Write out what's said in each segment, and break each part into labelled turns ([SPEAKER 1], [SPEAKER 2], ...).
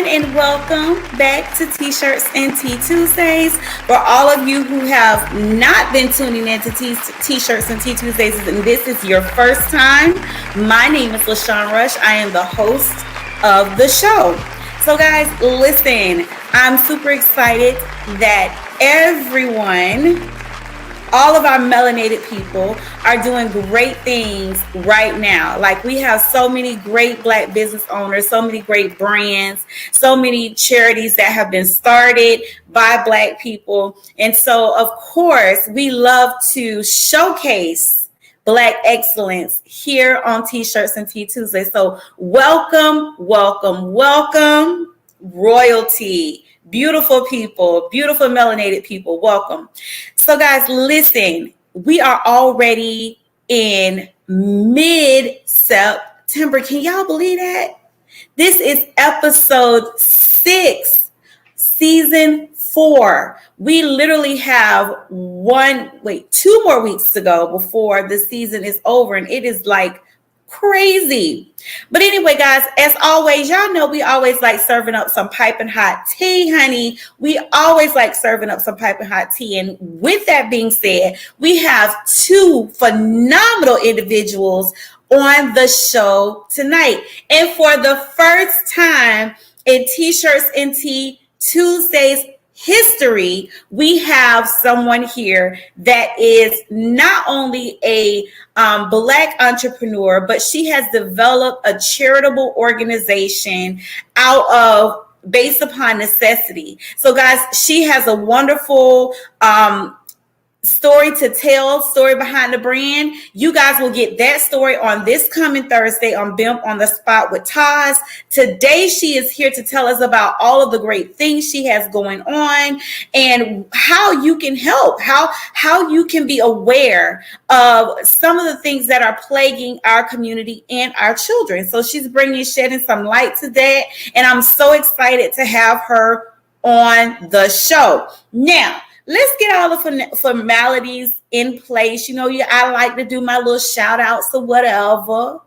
[SPEAKER 1] everyone, and welcome back to T-Shirts and Tea Tuesdays. For all of you who have not been tuning in to T-Shirts and Tea Tuesdays, and this is your first time, my name is LaShawn Rush. I am the host of the show. So guys, listen, I'm super excited that everyone, all of our melanated people, are doing great things right now. Like, we have so many great Black business owners, so many great brands, so many charities that have been started by Black people. And so, of course, we love to showcase Black excellence here on T-Shirts and Tea Tuesday. So welcome, welcome, welcome, royalty. Beautiful people, beautiful melanated people, welcome. So guys, listen, we are already in mid-September. Can y'all believe that? This is episode 6, season 4. We literally have 2 more weeks to go before the season is over, and it is like crazy. But anyway, guys, as always, y'all know we always like serving up some piping hot tea, honey. We always like serving up some piping hot tea. And with that being said, we have 2 phenomenal individuals on the show tonight. And for the first time in T-Shirts and Tea Tuesdays history, we have someone here that is not only a Black entrepreneur, but she has developed a charitable organization based upon necessity. So guys, she has a wonderful story to tell, story behind the brand. You guys will get that story on this coming Thursday on BHEMP on the Spot with Taz. Today, she is here to tell us about all of the great things she has going on and how you can help, how you can be aware of some of the things that are plaguing our community and our children. So she's shedding some light to that, and I'm so excited to have her on the show. Now, let's get all the formalities in place. You know, I like to do my little shout outs or whatever.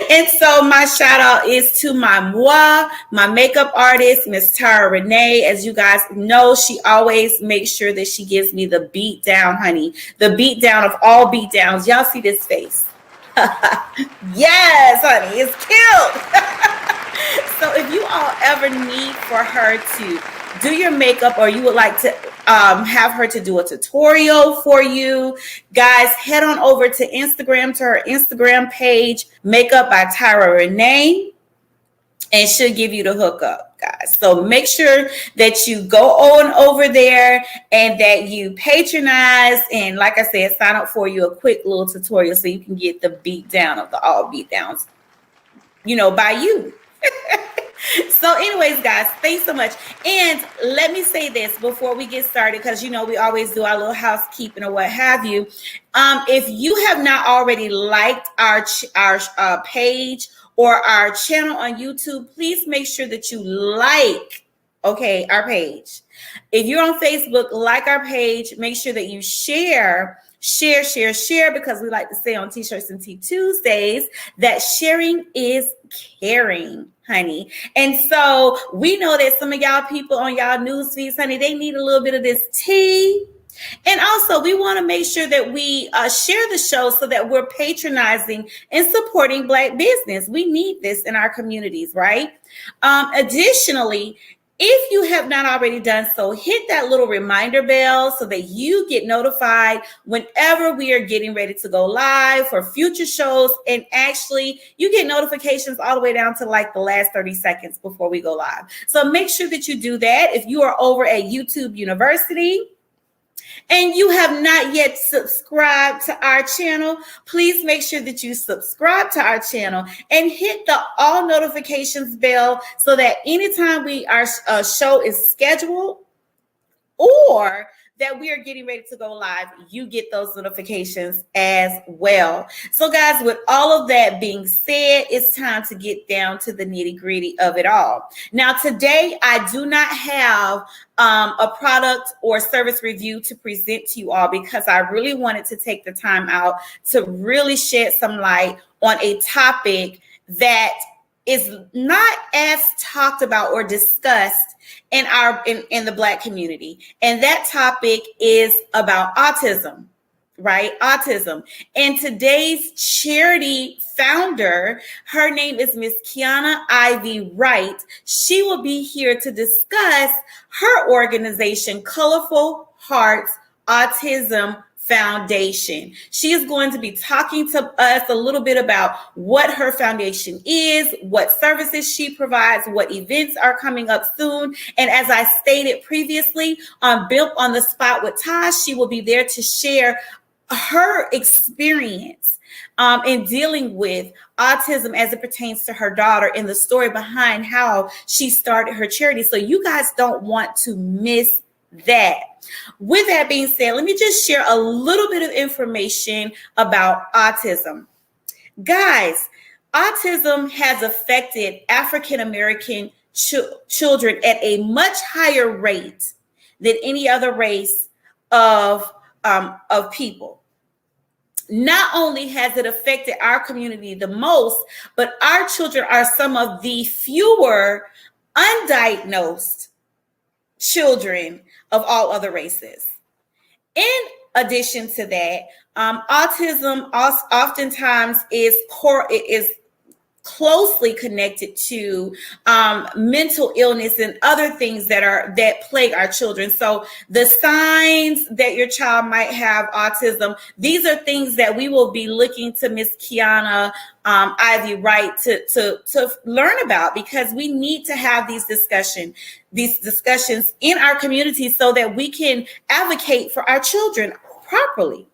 [SPEAKER 1] And so my shout out is to my makeup artist, Miss Tara Renee. As you guys know, she always makes sure that she gives me the beat down, honey. The beat down of all beat downs. Y'all see this face? Yes, honey, it's cute. So if you all ever need for her to do your makeup, or you would like to have her to do a tutorial for you, guys, head on over to Instagram, to her Instagram page, Makeup by Tyra Renee, and she'll give you the hookup, guys. So make sure that you go on over there and that you patronize, and like I said, sign up for you a quick little tutorial so you can get the beat down of the all beat downs, by you. So anyways, guys, thanks so much. And let me say this before we get started, because we always do our little housekeeping or what have you. If you have not already liked our page or our channel on YouTube, please make sure that you like our page. If you're on Facebook, like our page. Make sure that you share, because we like to say on T-Shirts and Tea Tuesdays that sharing is caring, honey. And so we know that some of y'all people on y'all news feeds, honey, they need a little bit of this tea. And also, we want to make sure that we share the show so that we're patronizing and supporting Black business. We need this in our communities, right? Additionally, if you have not already done so, hit that little reminder bell so that you get notified whenever we are getting ready to go live for future shows. And actually, you get notifications all the way down to like the last 30 seconds before we go live. So make sure that you do that. If you are over at YouTube University and you have not yet subscribed to our channel, please make sure that you subscribe to our channel and hit the all notifications bell so that anytime our show is scheduled or that we are getting ready to go live, you get those notifications as well. So guys, with all of that being said, it's time to get down to the nitty-gritty of it all. Now, today, I do not have a product or service review to present to you all because I really wanted to take the time out to really shed some light on a topic that is not as talked about or discussed in the Black community. And that topic is about autism, right? Autism. And today's charity founder, her name is Miss Kiana Ivy Wright. She will be here to discuss her organization, Colorful Hearts Autism Foundation. She is going to be talking to us a little bit about what her foundation is, what services she provides, what events are coming up soon. And as I stated previously on BHEMP on the Spot with Taj, she will be there to share her experience in dealing with autism as it pertains to her daughter and the story behind how she started her charity. So you guys don't want to miss that. With that being said, let me just share a little bit of information about autism. Guys, autism has affected African American children at a much higher rate than any other race of people. Not only has it affected our community the most, but our children are some of the fewer undiagnosed children of all other races. In addition to that, autism oftentimes is closely connected to mental illness and other things that plague our children. So the signs that your child might have autism, these are things that we will be looking to Miss Kiana Ivy Wright to learn about, because we need to have these discussions in our community so that we can advocate for our children properly.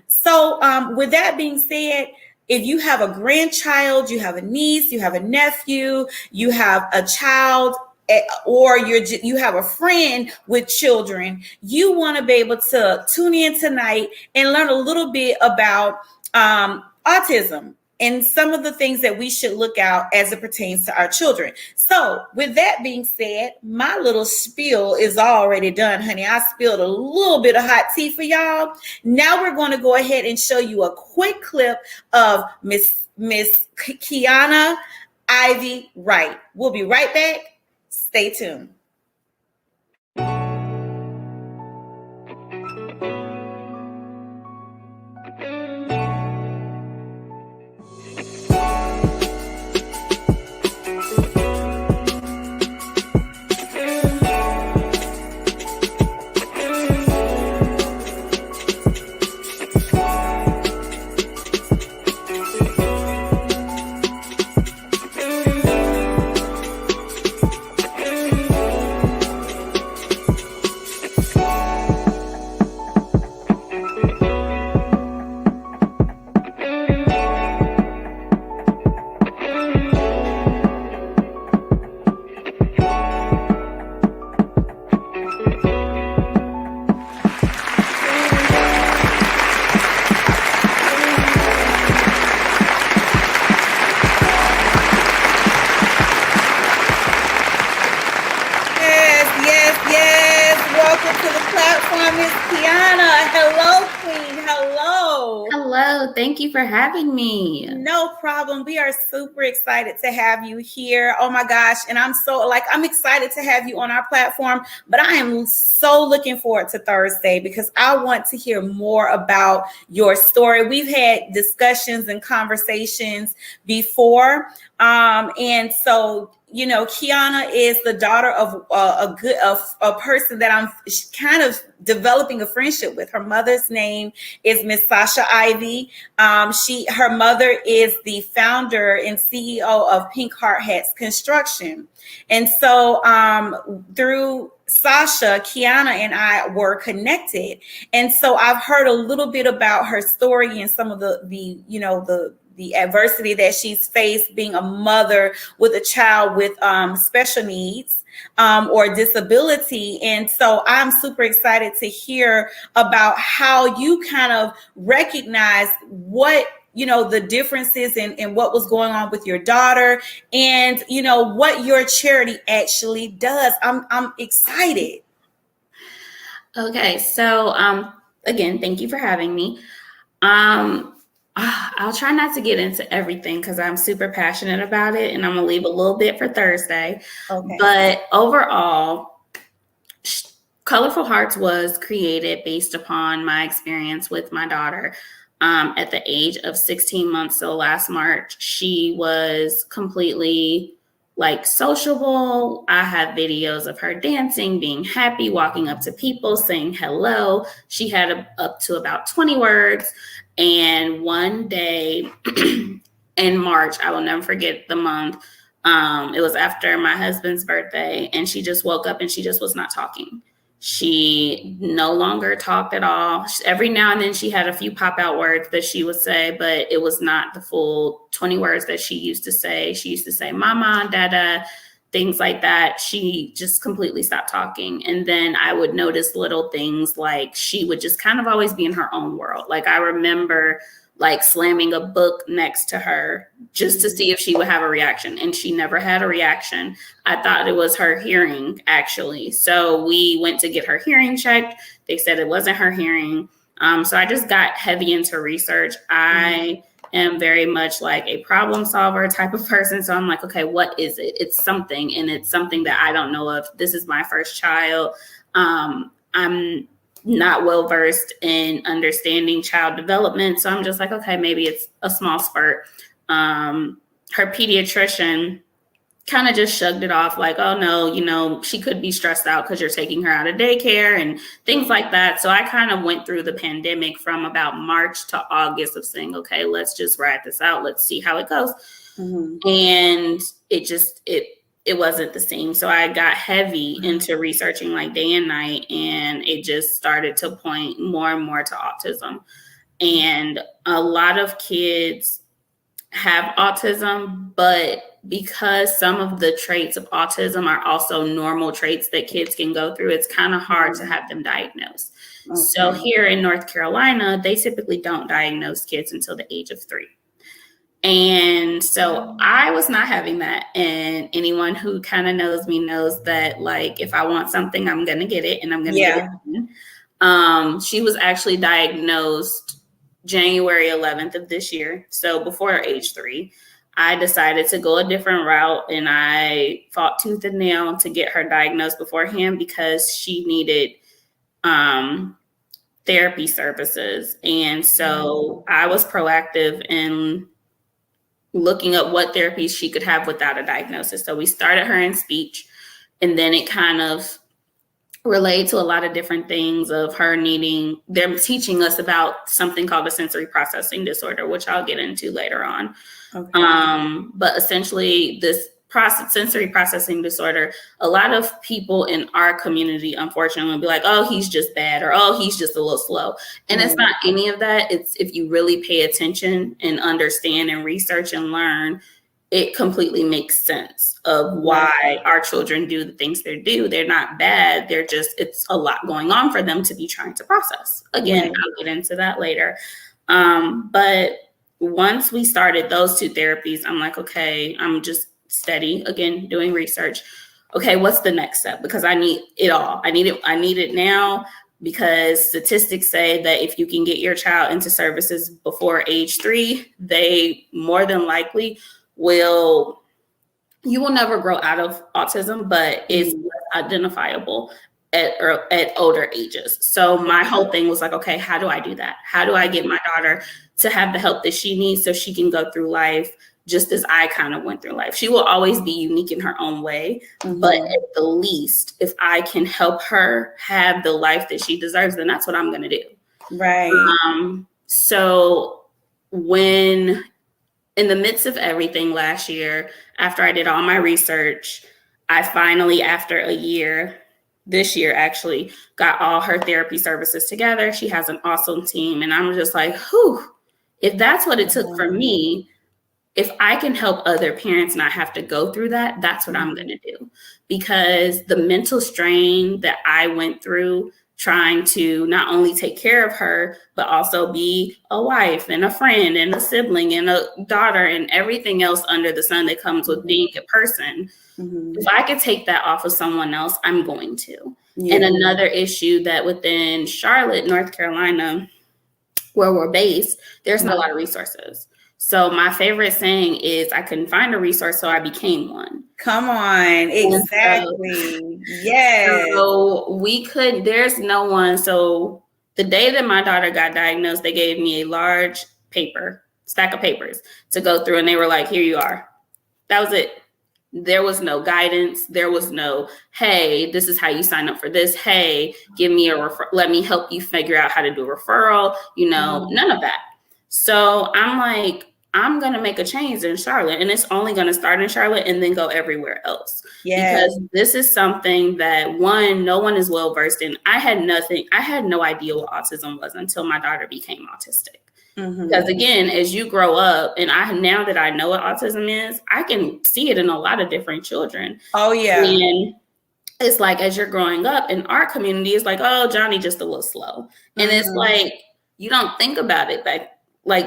[SPEAKER 1] So with that being said, if you have a grandchild, you have a niece, you have a nephew, you have a child, or you have a friend with children, you want to be able to tune in tonight and learn a little bit about autism and some of the things that we should look out as it pertains to our children. So with that being said, my little spiel is already done, honey. I spilled a little bit of hot tea for y'all. Now we're going to go ahead and show you a quick clip of Miss Kiana Ivy Wright. We'll be right back. Stay tuned.
[SPEAKER 2] Thank you for having me.
[SPEAKER 1] No problem. We are super excited to have you here. Oh my gosh. And I'm excited to have you on our platform, but I am so looking forward to Thursday because I want to hear more about your story. We've had discussions and conversations before. And so, you know, Kiana is the daughter of a person that I'm kind of developing a friendship with. Her mother's name is Miss Sasha Ivy. Her mother is the founder and CEO of Pink Heart Hats Construction. And so through Sasha, Kiana and I were connected. And so I've heard a little bit about her story and some of the adversity that she's faced being a mother with a child with special needs or disability. And so I'm super excited to hear about how you kind of recognize what, you know, the differences in what was going on with your daughter and, you know, what your charity actually does. I'm excited.
[SPEAKER 2] Okay. So, again, thank you for having me. I'll try not to get into everything because I'm super passionate about it, and I'm gonna leave a little bit for Thursday.
[SPEAKER 1] Okay.
[SPEAKER 2] But overall, Colorful Hearts was created based upon my experience with my daughter. At the age of 16 months, so last March, she was completely like sociable. I have videos of her dancing, being happy, walking up to people, saying hello. She had up to about 20 words. And one day in March, I will never forget the month. It was after my husband's birthday, and she just woke up and she just was not talking. She no longer talked at all. Every now and then she had a few pop out words that she would say, but it was not the full 20 words that she used to say. She used to say mama, dada, things like that. She just completely stopped talking. And then I would notice little things like she would just kind of always be in her own world. Like I remember like slamming a book next to her just to see if she would have a reaction. And she never had a reaction. I thought it was her hearing, actually. So we went to get her hearing checked. They said it wasn't her hearing. So I just got heavy into research. I am very much like a problem solver type of person. So I'm like, okay, what is it? It's something, and it's something that I don't know of. This is my first child. I'm not well versed in understanding child development. So I'm just like, okay, maybe it's a small spurt. Her pediatrician kind of just shrugged it off like, oh no, she could be stressed out because you're taking her out of daycare and things like that. So I kind of went through the pandemic from about March to August of saying, okay, let's just ride this out. Let's see how it goes. Mm-hmm. And it wasn't the same. So I got heavy into researching like day and night, and it just started to point more and more to autism. And a lot of kids have autism, but because some of the traits of autism are also normal traits that kids can go through, it's kind of hard to have them diagnosed. Okay. So here in North Carolina, they typically don't diagnose kids until the age of 3. And so I was not having that. And anyone who kind of knows me knows that, like, if I want something, I'm going to get it, and I'm going to get it. She was actually diagnosed January 11th of this year. So before age 3, I decided to go a different route, and I fought tooth and nail to get her diagnosed beforehand because she needed therapy services. And so I was proactive in looking up what therapies she could have without a diagnosis. So we started her in speech, and then it kind of relayed to a lot of different things of her needing, they're teaching us about something called a sensory processing disorder, which I'll get into later on. Okay. But essentially this sensory processing disorder, a lot of people in our community, unfortunately, will be like, oh, he's just bad, or oh, he's just a little slow. And it's not any of that. It's if you really pay attention and understand and research and learn, it completely makes sense of why our children do the things they do. They're not bad. They're just, it's a lot going on for them to be trying to process. Again, I'll get into that later. But once we started those 2 therapies, I'm like, okay, I'm just steady, again, doing research. Okay, what's the next step? Because I need it all. I need it now, because statistics say that if you can get your child into services before age 3, they more than likely you will never grow out of autism, but it's identifiable at older ages. So my whole thing was like, okay, how do I do that? How do I get my daughter to have the help that she needs so she can go through life just as I kind of went through life? She will always be unique in her own way, but at the least, if I can help her have the life that she deserves, then that's what I'm going to do. Right. So when in the midst of everything last year, after I did all my research, I finally, after a year, this year actually, got all her therapy services together. She has an awesome team. And I'm just like, whew, if that's what it took for me, if I can help other parents not have to go through that, that's what I'm going to do. Because the mental strain that I went through trying to not only take care of her, but also be a wife and a friend and a sibling and a daughter and everything else under the sun that comes with being a person. If I could take that off of someone else, I'm going to. And another issue that within Charlotte, North Carolina, where we're based, there's not a lot of resources. So my favorite saying is, I couldn't find a resource, so I became one.
[SPEAKER 1] Come on. Exactly. Yes.
[SPEAKER 2] So there's no one. So the day that my daughter got diagnosed, they gave me a large stack of papers to go through. And they were like, here you are. That was it. There was no guidance. There was no, hey, this is how you sign up for this. Hey, give me let me help you figure out how to do a referral. None of that. So I'm like, I'm going to make a change in Charlotte, and it's only going to start in Charlotte and then go everywhere else. Yes. Because this is something that no one is well versed in. I had no idea what autism was until my daughter became autistic. Mm-hmm. Because again, as you grow up, and now that I know what autism is, I can see it in a lot of different children. Oh yeah. And it's like, as you're growing up in our community, it's like, oh, Johnny just a little slow. And it's like, you don't think about it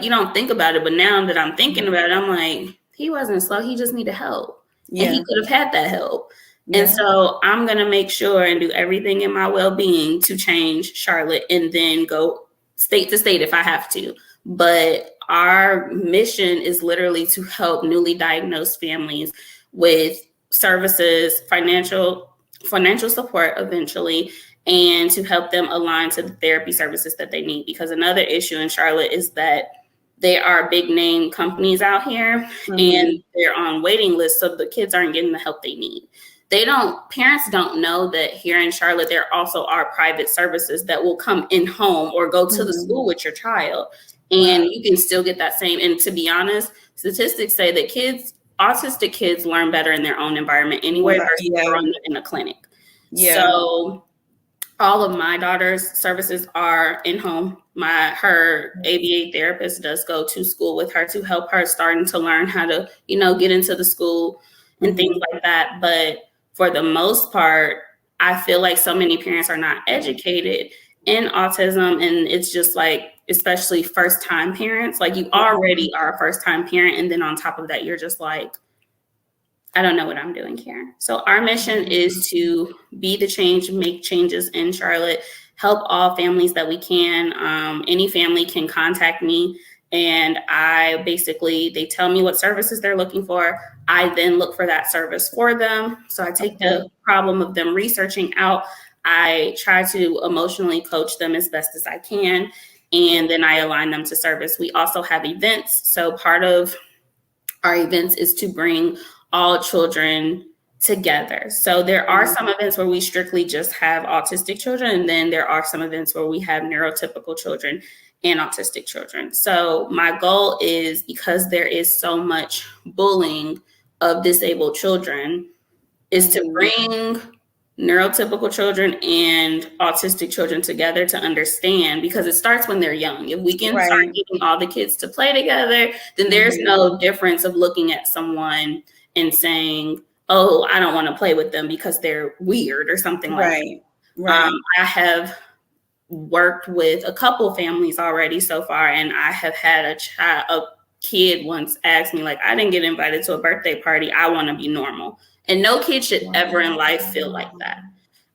[SPEAKER 2] you don't think about it. But now that I'm thinking about it, I'm like, he wasn't slow. He just needed help. Yeah. And he could have had that help. Yeah. And so I'm going to make sure and do everything in my well-being to change Charlotte, and then go state to state if I have to. But our mission is literally to help newly diagnosed families with services, financial support eventually, and to help them align to the therapy services that they need. Because another issue in Charlotte is that there are big name companies out here, and they're on waiting lists, so the kids aren't getting the help they need. Parents don't know that here in Charlotte, there also are private services that will come in home or go to the school with your child. And you can still get that same. And to be honest, statistics say that autistic kids learn better in their own environment anyway versus growing up in a clinic. Yeah. So all of my daughter's services are in home. Her ABA therapist does go to school with her to help her starting to learn how to, get into the school and things like that. But for the most part, I feel like so many parents are not educated in autism, and it's just like, especially first-time parents, like you already are a first-time parent, and then on top of that, you're just like, I don't know what I'm doing here. So our mission is to be the change, make changes in Charlotte, help all families that we can. Any family can contact me, and they tell me what services they're looking for. I then look for that service for them. So I take the problem of them researching out. I try to emotionally coach them as best as I can, and then I align them to service. We also have events. So part of our events is to bring all children together. So there are some events where we strictly just have autistic children, and then there are some events where we have neurotypical children and autistic children. So my goal is, because there is so much bullying of disabled children, is to bring neurotypical children and autistic children together to understand, because it starts when they're young. If we can start getting all the kids to play together, then there's no difference of looking at someone and saying, oh, I don't want to play with them because they're weird or something like that. I have worked with a couple families already so far, and I have had a kid once asked me, like, I didn't get invited to a birthday party. I want to be normal. And no kid should ever in life feel like that.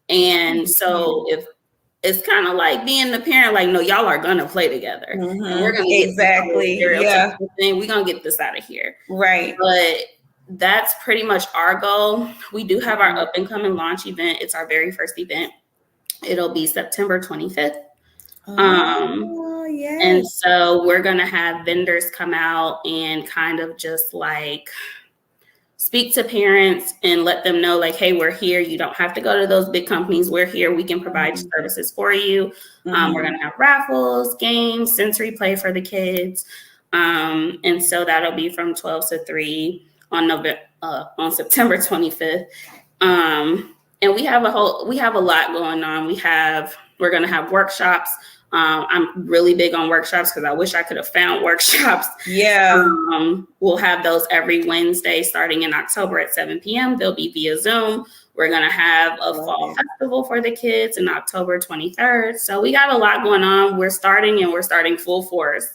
[SPEAKER 2] And so if it's kind of like being the parent, like, no, y'all are going to play together. And we're going to we're going to get this out of here. Right. But that's pretty much our goal. We do have our up and coming launch event. It's our very first event. It'll be September 25th. Yes. And so we're going to have vendors come out and kind of just like speak to parents and let them know, like, hey, we're here. You don't have to go to those big companies. We're here. We can provide services for you. We're going to have raffles, games, sensory play for the kids. And so that'll be from 12 to 3 on September 25th. And we have a lot going on. We're going to have workshops. I'm really big on workshops because I wish I could have found workshops. Yeah. We'll have those every Wednesday starting in October at 7 p.m. They'll be via Zoom. We're going to have a fall festival for the kids in October 23rd. So we got a lot going on. We're starting full force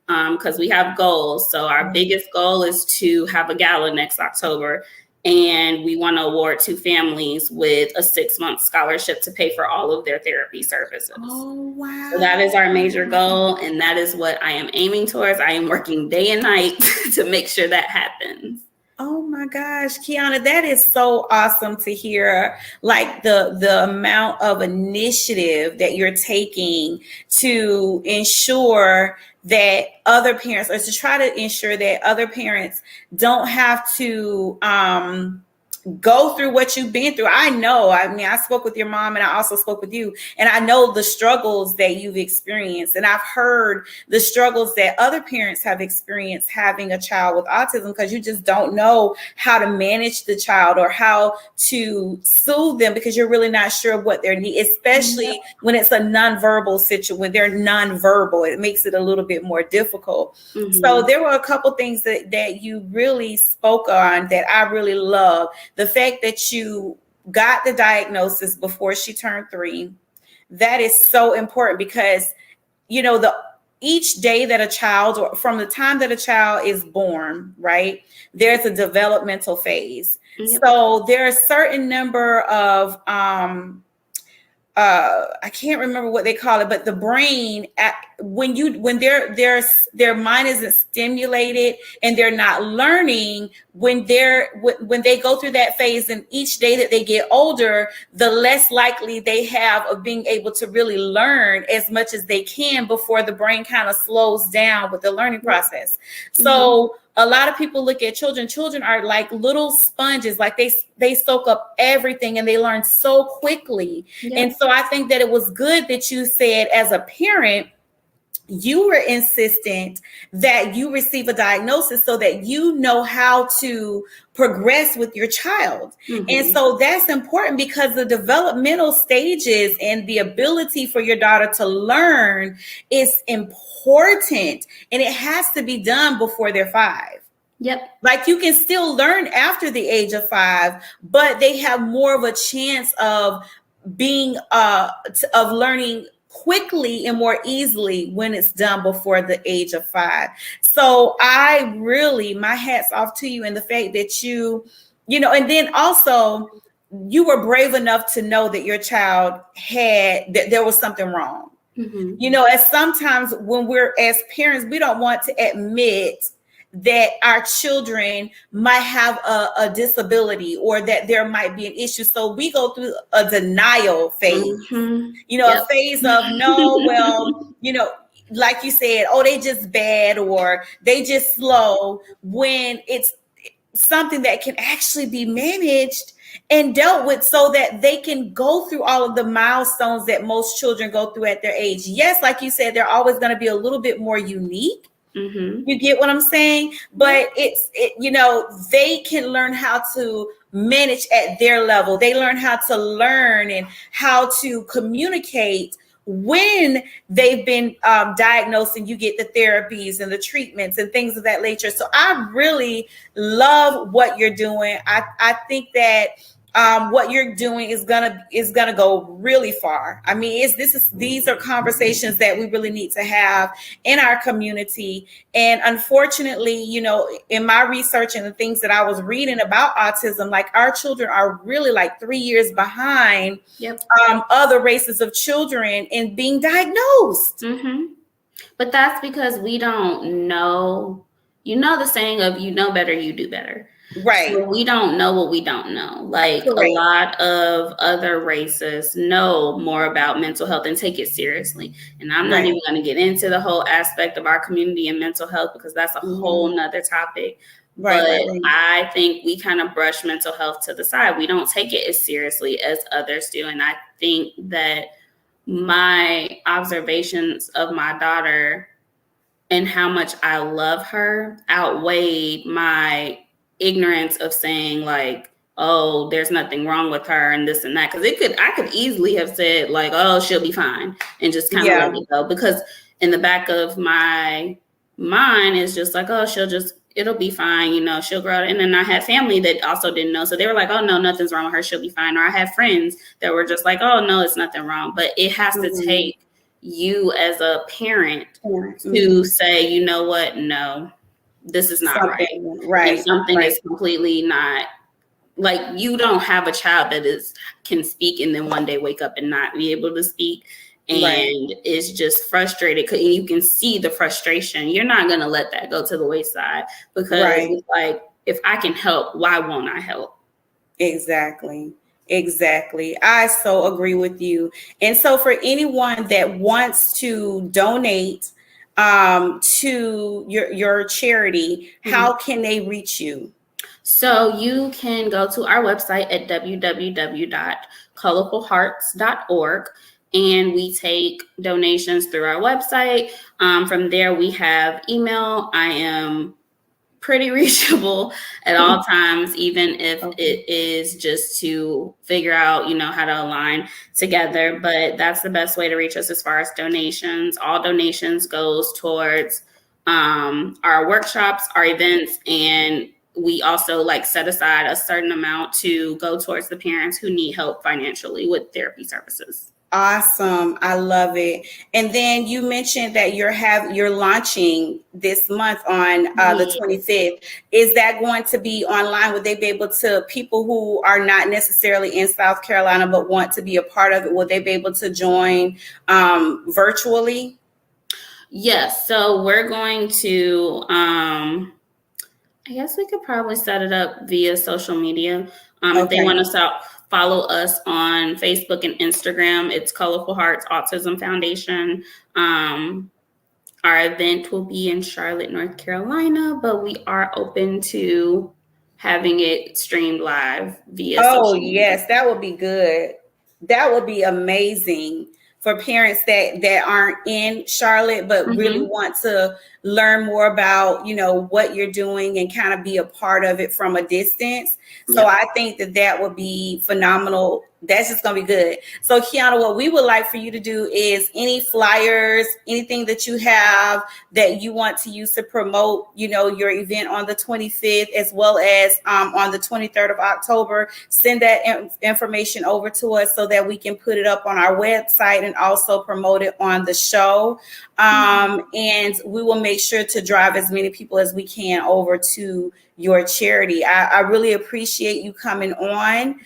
[SPEAKER 2] because we have goals. So our biggest goal is to have a gala next October. and we want to award 2 families with a 6-month scholarship to pay for all of their therapy services.
[SPEAKER 1] Oh, wow.
[SPEAKER 2] So that is our major goal, and that is what I am aiming towards. I am working day and night to make sure that happens.
[SPEAKER 1] Oh my gosh, Kiana, that is so awesome to hear, like the amount of initiative that you're taking to ensure that other parents, or to try to ensure that other parents don't have to go through what you've been through. I know, I mean, I spoke with your mom and I also spoke with you, and I know the struggles that you've experienced, and I've heard the struggles that other parents have experienced having a child with autism, because you just don't know how to manage the child or how to soothe them, because you're really not sure what their need, especially when it's a nonverbal situation. When they're nonverbal, it makes it a little bit more difficult. So there were a couple things that you really spoke on that I really love. The fact that you got the diagnosis before she turned 3, that is so important, because, you know, each day that a child, or from the time that a child is born, right, there's a developmental phase. So there are a certain number of I can't remember what they call it, but the brain, when their mind isn't stimulated and they're not learning, when they go through that phase, and each day that they get older, the less likely they have of being able to really learn as much as they can before the brain kind of slows down with the learning process. So a lot of people look at children. Children are like little sponges, like they soak up everything and they learn so quickly. And so I think that it was good that you said, as a parent, you were insistent that you receive a diagnosis so that you know how to progress with your child. And so that's important, because the developmental stages and the ability for your daughter to learn is important, and it has to be done before they're 5. Like, you can still learn after the age of 5, but they have more of a chance of being of learning quickly and more easily when it's done before the age of 5. So I really, my hat's off to you, and the fact that you know, and then also you were brave enough to know that your child that there was something wrong. You know, as sometimes when we're, as parents, we don't want to admit that our children might have a disability, or that there might be an issue. So we go through a denial phase, you know, a phase of, no, well, you know, like you said, oh, they just bad, or they just slow, when it's something that can actually be managed and dealt with, so that they can go through all of the milestones that most children go through at their age. Yes, like you said, they're always going to be a little bit more unique. You get what I'm saying? But you know, they can learn how to manage at their level. They learn how to learn and how to communicate when they've been diagnosed, and you get the therapies and the treatments and things of that nature. So I really love what you're doing. I think that what you're doing is gonna go really far. I mean, these are conversations that we really need to have in our community. And unfortunately, you know, in my research and the things that I was reading about autism, like, our children are really like 3 years behind other races of children in being diagnosed.
[SPEAKER 2] But that's because we don't know. You know the saying of, you know better, you do better.
[SPEAKER 1] Right.
[SPEAKER 2] So we don't know what we don't know. Like, a lot of other races know more about mental health and take it seriously. And I'm not even going to get into the whole aspect of our community and mental health, because that's a whole nother topic. But I think we kind of brush mental health to the side. We don't take it as seriously as others do. And I think that my observations of my daughter and how much I love her outweighed my ignorance of saying, like, oh, there's nothing wrong with her and this and that. Because I could easily have said, like, oh, she'll be fine, and just kind of let it go. Because in the back of my mind is just like, oh, it'll be fine, you know, she'll grow out. And then I had family that also didn't know. So they were like, oh, no, nothing's wrong with her, she'll be fine. Or I had friends that were just like, oh, no, it's nothing wrong. But it has to take you as a parent to say, you know what, no, this is not right. And something is completely not like you don't have a child that can speak and then one day wake up and not be able to speak and is just frustrated. And you can see the frustration. You're not going to let that go to the wayside, because it's like, if I can help, why won't I help?
[SPEAKER 1] Exactly. I so agree with you. And so for anyone that wants to donate to your charity, how can they reach you?
[SPEAKER 2] So you can go to our website at www.colorfulhearts.org, and we take donations through our website. From there, we have email. I am pretty reachable at all times, even if it is just to figure out, how to align together. But that's the best way to reach us as far as donations. All donations goes towards our workshops, our events, and we also set aside a certain amount to go towards the parents who need help financially with therapy services.
[SPEAKER 1] Awesome. I love it. And then you mentioned that you're launching this month on the 25th. Is that going to be online? Would they be able to, people who are not necessarily in South Carolina but want to be a part of it, will they be able to join virtually?
[SPEAKER 2] Yes. So we're going to, I guess we could probably set it up via social media. If they want to follow us on Facebook and Instagram, it's Colorful Hearts Autism Foundation. Our event will be in Charlotte, North Carolina, but we are open to having it streamed live via social media.
[SPEAKER 1] Yes, that would be good. That would be amazing for parents that aren't in Charlotte but really want to learn more about, what you're doing and kind of be a part of it from a distance. So I think that would be phenomenal. That's just going to be good. So Kiana, what we would like for you to do is any flyers, anything that you have that you want to use to promote, your event on the 25th, as well as on the 23rd of October, send that information over to us so that we can put it up on our website and also promote it on the show. And we will make sure to drive as many people as we can over to your charity. I really appreciate you coming on.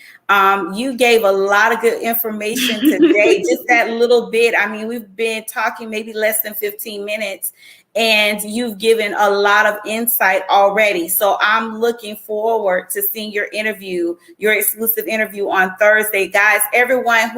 [SPEAKER 1] You gave a lot of good information today, just that little bit. I mean, we've been talking maybe less than 15 minutes, and you've given a lot of insight already. So I'm looking forward to seeing your interview, your exclusive interview on Thursday. Guys, everyone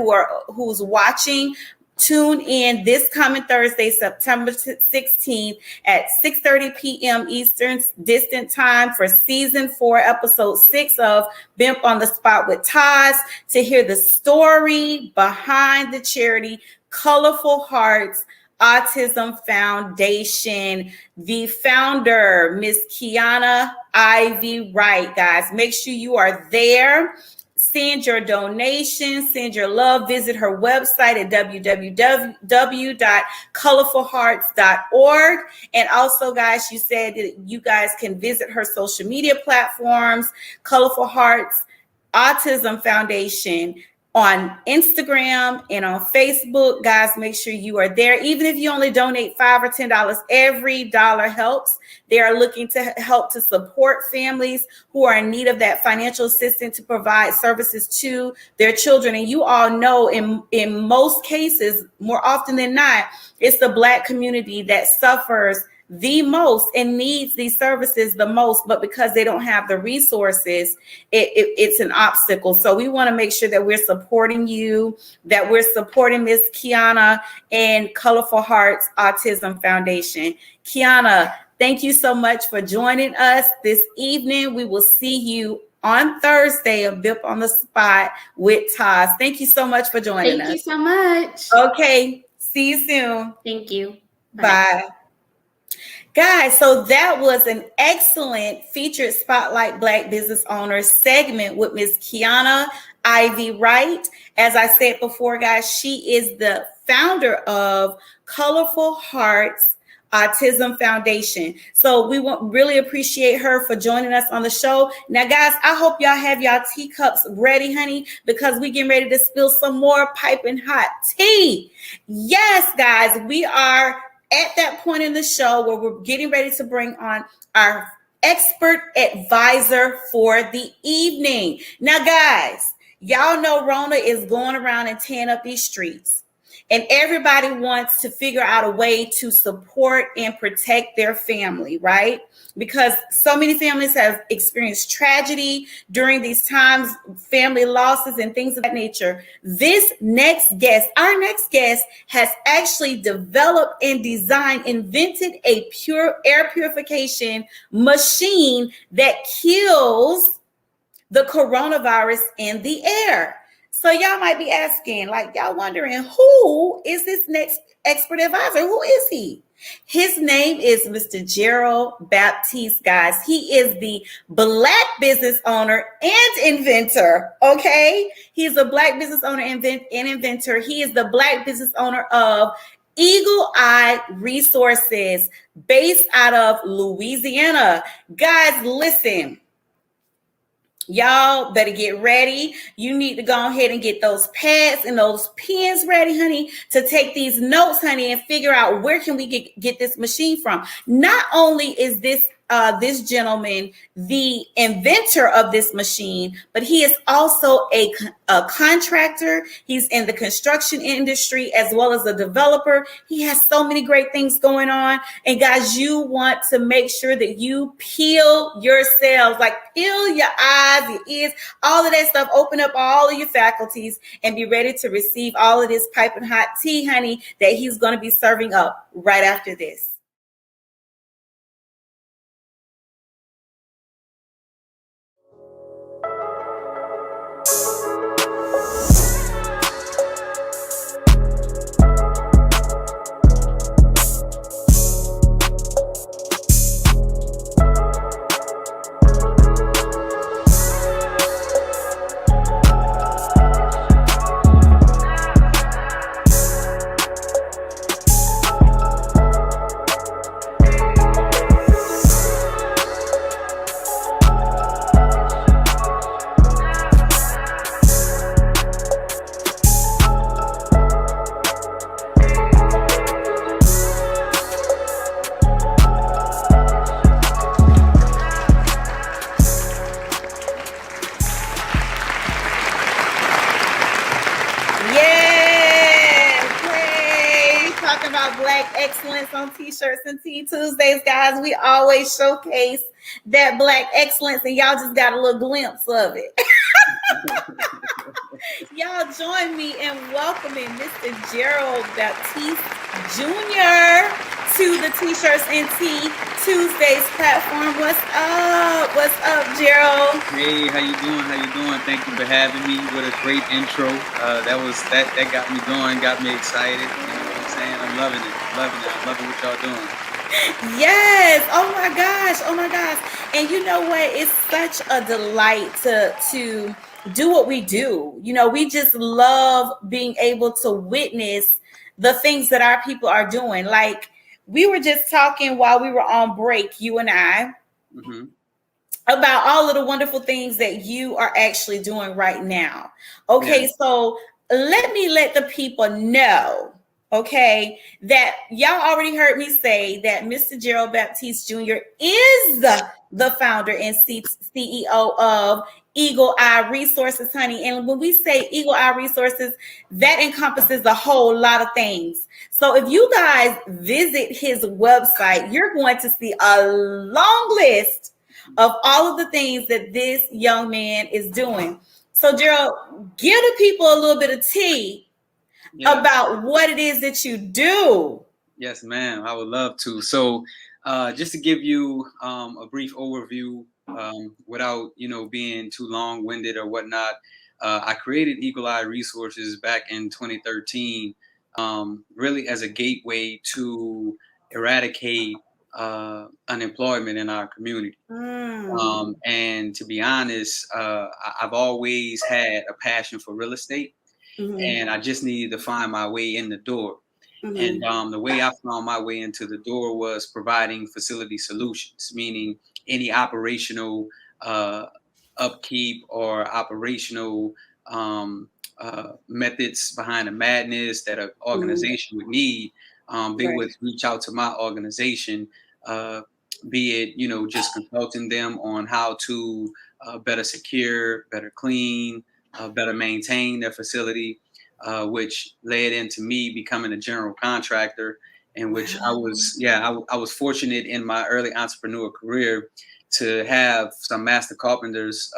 [SPEAKER 1] who's watching, tune in this coming Thursday, September 16th at 6:30 p.m. Eastern Distant Time for Season 4, Episode 6 of BHEMP on the Spot with Taz, to hear the story behind the charity Colorful Hearts Autism Foundation. The founder, Miss Kiana Ivy Wright. Guys, make sure you are there. Send your donations, send your love. Visit her website at www.colorfulhearts.org. And also, guys, you said that you guys can visit her social media platforms, Colorful Hearts Autism Foundation, on Instagram and on Facebook. Guys, make sure you are there. Even if you only donate $5 or $10, every dollar helps. They are looking to help to support families who are in need of that financial assistance to provide services to their children. And you all know in most cases, more often than not, it's the Black community that suffers the most and needs these services the most, but because they don't have the resources, it's an obstacle. So we want to make sure that we're supporting you, that we're supporting Miss Kiana and Colorful Hearts Autism Foundation. Kiana, thank you so much for joining us this evening. We will see you on Thursday of BHEMP on the Spot with Taz. Thank you so much for joining us.
[SPEAKER 2] Thank you so much.
[SPEAKER 1] Okay, see you soon.
[SPEAKER 2] Thank you.
[SPEAKER 1] Bye. Guys, so that was an excellent featured Spotlight Black Business Owners segment with Miss Kiana Ivy Wright. As I said before, guys, she is the founder of Colorful Hearts Autism Foundation. So we really appreciate her for joining us on the show. Now, guys, I hope y'all have y'all teacups ready, honey, because we getting ready to spill some more piping hot tea. Yes, guys, we are at that point in the show where we're getting ready to bring on our expert advisor for the evening. Now, guys, y'all know Rona is going around and tearing up these streets. And everybody wants to figure out a way to support and protect their family, right? Because so many families have experienced tragedy during these times, family losses and things of that nature. Our next guest has actually developed and designed, invented a pure air purification machine that kills the coronavirus in the air. So y'all might be asking, like, y'all wondering, who is this next expert advisor? Who is he? His name is Mr. GERALD Baptiste, guys. He is the Black business owner and inventor, okay? He's a Black business owner and inventor. He is the Black business owner of Eagle Eye Resources, based out of Louisiana. Guys, listen. Y'all better get ready. You need to go ahead and get those pads and those pens ready, honey, to take these notes, honey, and figure out where can we get this machine from. Not only is this gentleman the inventor of this machine, but he is also a contractor. He's in the construction industry as well as a developer. He has so many great things going on. And guys, you want to make sure that you peel yourselves, like peel your eyes, your ears, all of that stuff, open up all of your faculties and be ready to receive all of this piping hot tea, honey, that he's going to be serving up right after this. On T-shirts and Tea Tuesdays, guys, we always showcase that Black excellence, and y'all just got a little glimpse of it. Y'all join me in welcoming Mr. GERALD Baptiste Jr. to the T-shirts and Tea Tuesdays platform. What's up? What's up, GERALD?
[SPEAKER 3] Hey, how you doing? How you doing? Thank you for having me. What a great intro. That got me going, got me excited. You know what I'm saying? I'm loving it. I'm loving what y'all doing.
[SPEAKER 1] Yes. Oh my gosh. Oh my gosh. And you know what? It's such a delight to do what we do. You know, we just love being able to witness the things that our people are doing. Like, we were just talking while we were on break, you and I, about all of the wonderful things that you are actually doing right now. Okay, yeah. So let the people know, okay, that y'all already heard me say that Mr. GERALD Baptiste Jr. is the founder and CEO of Eagle Eye Resources, honey. And when we say Eagle Eye Resources, that encompasses a whole lot of things. So if you guys visit his website, you're going to see a long list of all of the things that this young man is doing. So GERALD, give the people a little bit of tea about what it is that you do.
[SPEAKER 3] Yes, ma'am. I would love to. So just to give you a brief overview, without being too long-winded or whatnot, I created Eagle Eye Resources back in 2013, really as a gateway to eradicate unemployment in our community. And to be honest, I've always had a passion for real estate, and I just needed to find my way in the door. And the way I found my way into the door was providing facility solutions, meaning any operational upkeep or operational methods behind the madness that an organization would need. They would reach out to my organization be it, just consulting them on how to better secure, better clean, better maintain their facility, which led into me becoming a general contractor, in which I was, I was fortunate in my early entrepreneur career to have some master carpenters,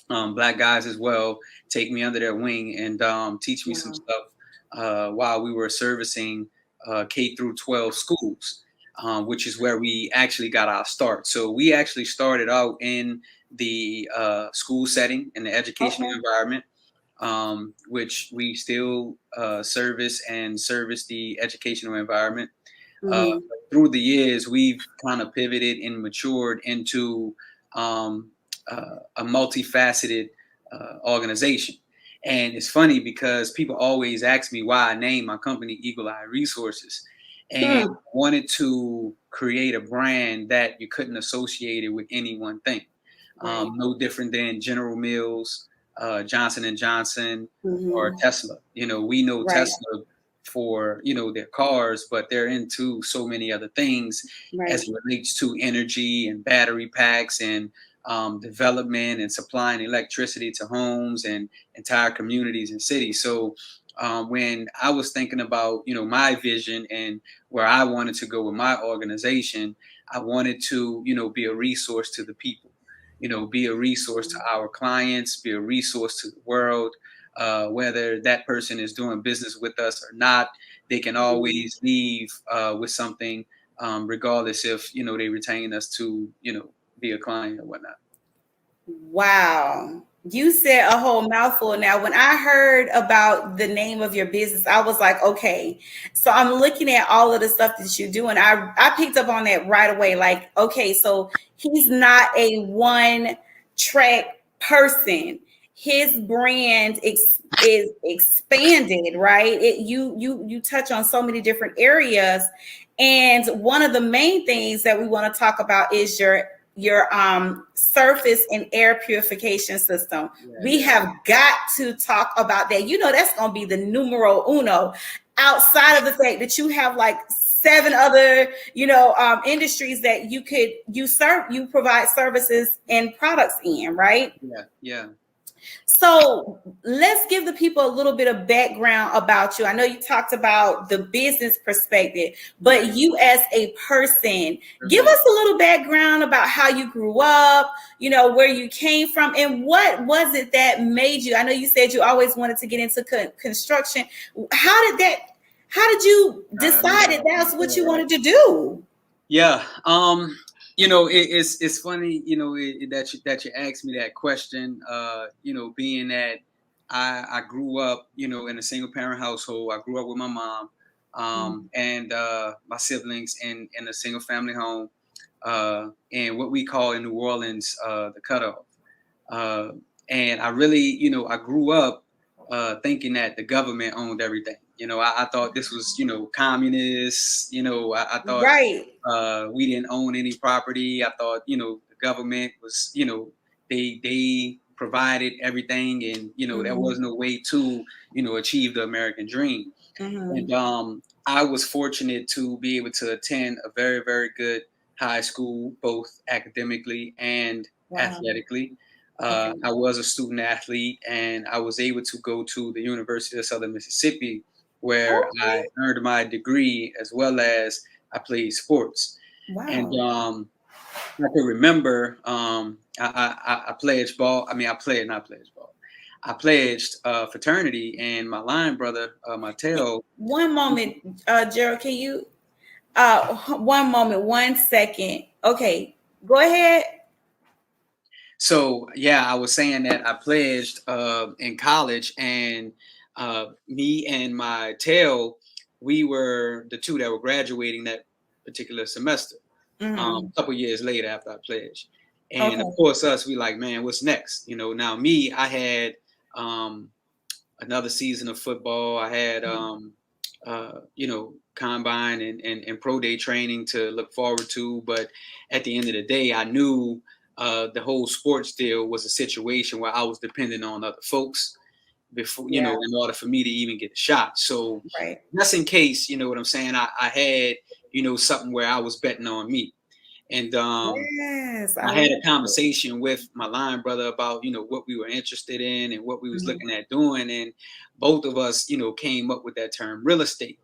[SPEAKER 3] black guys as well, take me under their wing and teach me some stuff while we were servicing K through 12 schools, which is where we actually got our start. So we actually started out in the school setting, in the educational environment, which we still service the educational environment. Through the years, we've kind of pivoted and matured into a multifaceted organization. And it's funny because people always ask me why I named my company Eagle Eye Resources. And I wanted to create a brand that you couldn't associate it with any one thing. No different than General Mills, Johnson and Johnson, or Tesla. We know Tesla for their cars, but they're into so many other things as it relates to energy and battery packs and development and supplying electricity to homes and entire communities and cities. So when I was thinking about my vision and where I wanted to go with my organization, I wanted to be a resource to the people, be a resource to our clients, be a resource to the world. Whether that person is doing business with us or not, they can always leave with something, regardless if they retain us to be a client or whatnot.
[SPEAKER 1] Wow. You said a whole mouthful. Now, when I heard about the name of your business, I was like, okay. So I'm looking at all of the stuff that you do, and I picked up on that right away. Like, okay, so he's not a one-track person. His brand is expanded, right? You touch on so many different areas, and one of the main things that we want to talk about is your surface and air purification system. We have got to talk about that. That's going to be the numero uno, outside of the fact that you have like 7 other industries that you provide services and products in, right?
[SPEAKER 3] Yeah.
[SPEAKER 1] So let's give the people a little bit of background about you. I know you talked about the business perspective, but you as a person, give us a little background about how you grew up, where you came from, and what was it that made you? I know you said you always wanted to get into construction. How did you decide that that's what you wanted to do?
[SPEAKER 3] Yeah. It's funny, that you asked me that question, being that I grew up, in a single parent household. I grew up with my mom, and my siblings in a single family home, and what we call in New Orleans, the cutoff. And I really, I grew up thinking that the government owned everything. I thought this was, communist. I thought we didn't own any property. I thought, the government was, they provided everything, and there was no way to, achieve the American dream. And I was fortunate to be able to attend a very, very good high school, both academically and athletically. I was a student athlete, and I was able to go to the University of Southern Mississippi, where I earned my degree as well as I played sports. And I can remember I pledged ball. I pledged fraternity, and my line brother, Mateo.
[SPEAKER 1] One moment, Gerald, can you? One moment, 1 second. Okay, go ahead.
[SPEAKER 3] So I was saying that I pledged in college, and me and my tail, we were the two that were graduating that particular semester. A couple years later after I pledged, and of course we like, man, what's next? Now me, I had another season of football. I had combine and pro day training to look forward to, but at the end of the day, I knew the whole sports deal was a situation where I was dependent on other folks before, in order for me to even get a shot. So just in case, what I'm saying, I had, something where I was betting on me. And
[SPEAKER 1] Yes,
[SPEAKER 3] I had a conversation with my line brother about, what we were interested in and what we was looking at doing. And both of us, came up with that term real estate.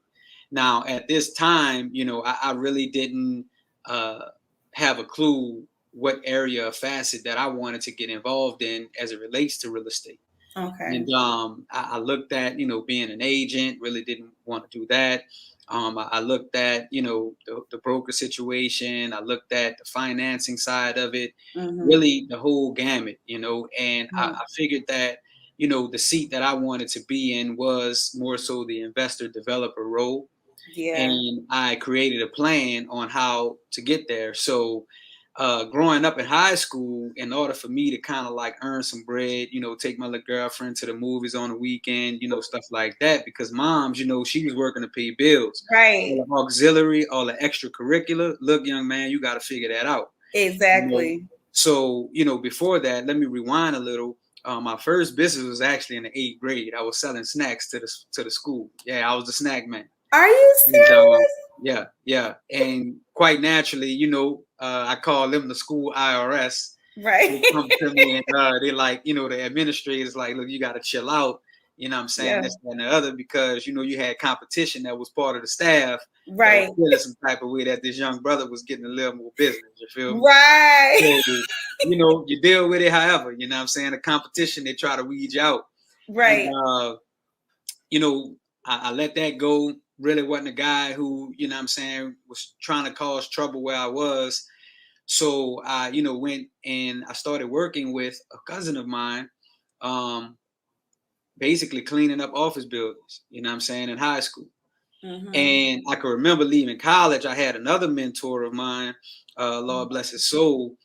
[SPEAKER 3] Now, at this time, I really didn't have a clue what area or facet that I wanted to get involved in as it relates to real estate.
[SPEAKER 1] Okay.
[SPEAKER 3] And I looked at, being an agent, really didn't want to do that. I looked at, the broker situation. I looked at the financing side of it, really the whole gamut, and I figured that, the seat that I wanted to be in was more so the investor developer role.
[SPEAKER 1] Yeah.
[SPEAKER 3] And I created a plan on how to get there. So growing up in high school, in order for me to kind of like earn some bread, take my little girlfriend to the movies on the weekend, stuff like that, because moms, she was working to pay bills.
[SPEAKER 1] Right.
[SPEAKER 3] All the auxiliary, all the extracurricular. Look, young man, you got to figure that out.
[SPEAKER 1] Exactly.
[SPEAKER 3] So, before that, let me rewind a little. My first business was actually in the 8th grade. I was selling snacks to the school. Yeah, I was the snack man.
[SPEAKER 1] Are you serious?
[SPEAKER 3] Yeah. And quite naturally, I call them the school IRS.
[SPEAKER 1] Right.
[SPEAKER 3] They come to me and they like, the administrators like, look, you got to chill out. You know what I'm saying?
[SPEAKER 1] Yeah.
[SPEAKER 3] This and the other, because, you had competition that was part of the staff.
[SPEAKER 1] Right.
[SPEAKER 3] Feeling some type of way that this young brother was getting a little more business. You feel me?
[SPEAKER 1] Right.
[SPEAKER 3] So, you deal with it however, you know what I'm saying? The competition, they try to weed you out.
[SPEAKER 1] Right.
[SPEAKER 3] And, I let that go. Really wasn't a guy who, was trying to cause trouble where I was. So I, went and I started working with a cousin of mine, basically cleaning up office buildings, in high school. And I can remember leaving college. I had another mentor of mine, Lord bless his soul,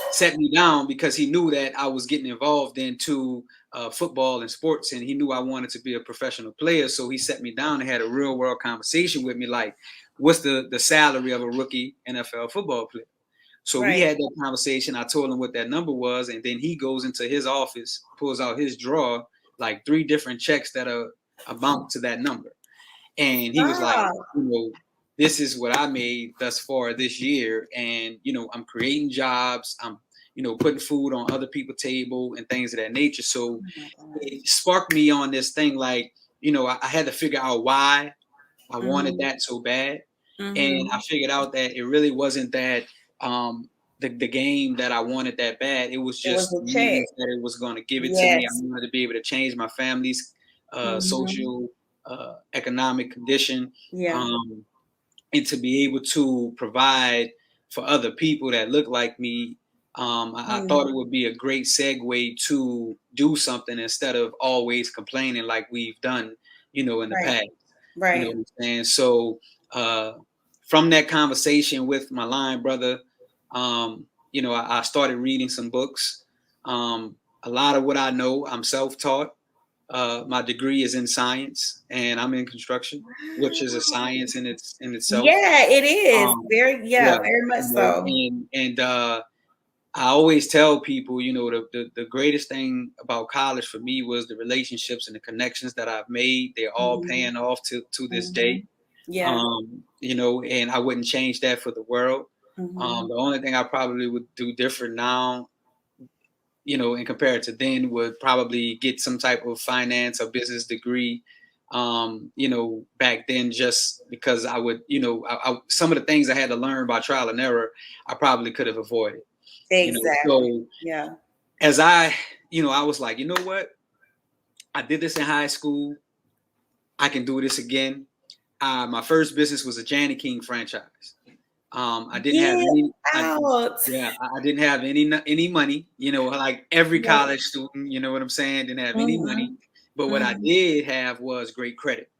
[SPEAKER 3] set me down because he knew that I was getting involved into football and sports, and he knew I wanted to be a professional player. So he set me down and had a real world conversation with me, like, what's the salary of a rookie NFL football player? So we had that conversation. I told him what that number was, and then he goes into his office, pulls out his drawer, like 3 different checks that are amount to that number. And he was like, this is what I made thus far this year. And, I'm creating jobs. I'm, putting food on other people's table and things of that nature. So it sparked me on this thing. Like, I had to figure out why I wanted that so bad. And I figured out that it really wasn't that the game that I wanted that bad. It was just the means that it was going to give it to me. I wanted to be able to change my family's social economic condition, and to be able to provide for other people that look like me. I thought it would be a great segue to do something instead of always complaining like we've done, in the past.
[SPEAKER 1] Right.
[SPEAKER 3] You know what I'm saying? So from that conversation with my line brother, I started reading some books. A lot of what I know, I'm self-taught. My degree is in science, and I'm in construction, which is a science in itself.
[SPEAKER 1] Yeah, it is. Very much so.
[SPEAKER 3] And I always tell people, the greatest thing about college for me was the relationships and the connections that I've made. They're all paying off to this day.
[SPEAKER 1] Yeah.
[SPEAKER 3] And I wouldn't change that for the world. The only thing I probably would do different now, and compared to then, would probably get some type of finance or business degree. Back then, just because I would, some of the things I had to learn by trial and error, I probably could have avoided.
[SPEAKER 1] Exactly.
[SPEAKER 3] So as I was like, you know what? I did this in high school. I can do this again. My first business was a Jani-King franchise. I didn't have any. I didn't have any money. Like every college student. You know what I'm saying? Didn't have any money. But what I did have was great credit.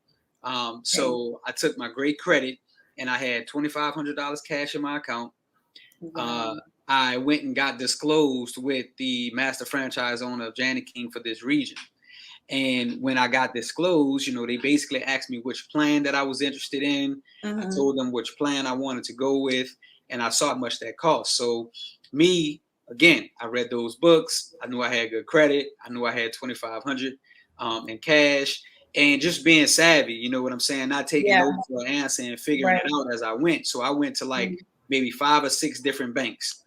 [SPEAKER 3] So I took my great credit, and I had $2,500 cash in my account. I went and got disclosed with the master franchise owner of Jani-King for this region. And when I got disclosed, they basically asked me which plan that I was interested in. I told them which plan I wanted to go with, and I saw how much that cost. So me, again, I read those books. I knew I had good credit. I knew I had $2,500 in cash, and just being savvy, you know what I'm saying? Not taking notes or answer and figuring it out as I went. So I went to like maybe 5 or 6 different banks.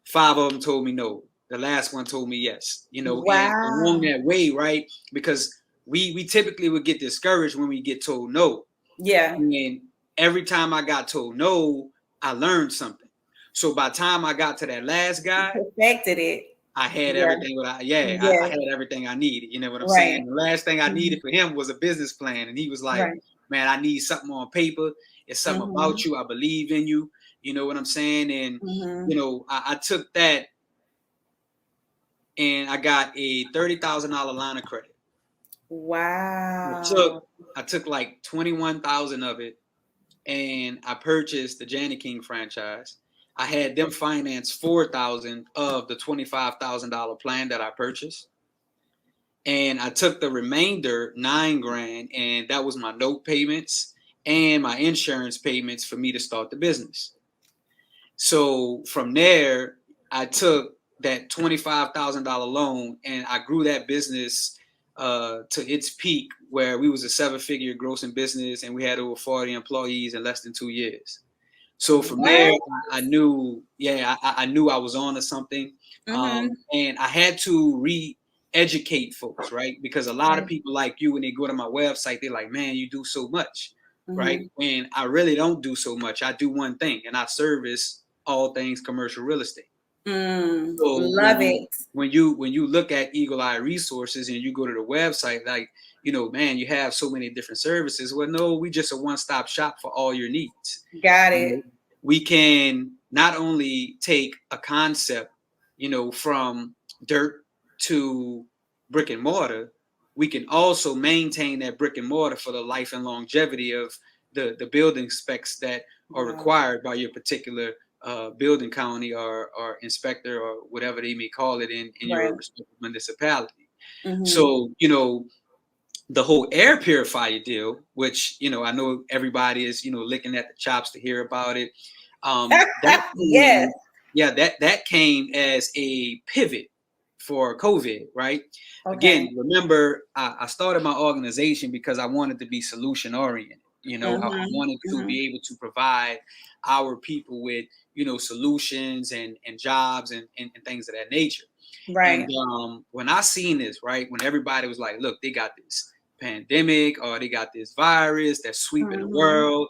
[SPEAKER 3] 5 of them told me no. The last one told me yes. And along that way, right? Because we typically would get discouraged when we get told no.
[SPEAKER 1] Yeah.
[SPEAKER 3] And every time I got told no, I learned something. So by the time I got to that last guy,
[SPEAKER 1] perfected it.
[SPEAKER 3] I had everything. I had everything I needed. You know what I'm saying? The last thing I needed for him was a business plan, and he was like, "Man, I need something on paper. It's something about you. I believe in you. You know what I'm saying?" And I took that, and I got a $30,000 line of credit.
[SPEAKER 1] Wow.
[SPEAKER 3] I took like 21,000 of it, and I purchased the Jani-King franchise. I had them finance 4,000 of the $25,000 plan that I purchased. And I took the remainder, $9,000, and that was my note payments and my insurance payments for me to start the business. So from there, I took that $25,000 loan and I grew that business to its peak, where we was a 7-figure grossing business and we had over 40 employees in less than 2 years. So from there, I knew, I knew I was on to something. And I had to re-educate folks, right? Because a lot of people like you, when they go to my website, they're like, man, you do so much, right? And I really don't do so much. I do one thing, and I service all things commercial real estate. So
[SPEAKER 1] love it.
[SPEAKER 3] When you look at Eagle Eye Resources and you go to the website, like, man, you have so many different services. Well, no, we just a one-stop shop for all your needs.
[SPEAKER 1] Got it.
[SPEAKER 3] We can not only take a concept, from dirt to brick and mortar, we can also maintain that brick and mortar for the life and longevity of the building specs that are required by your particular building county or inspector or whatever they may call it in your respective municipality. So, the whole air purifier deal, which, I know everybody is, licking at the chops to hear about it. That came as a pivot for COVID, right? Again, remember, I started my organization because I wanted to be solution oriented. I wanted to be able to provide our people with, solutions and jobs and things of that nature.
[SPEAKER 1] Right.
[SPEAKER 3] And when I seen this, right, when everybody was like, look, they got this pandemic or they got this virus that's sweeping the world,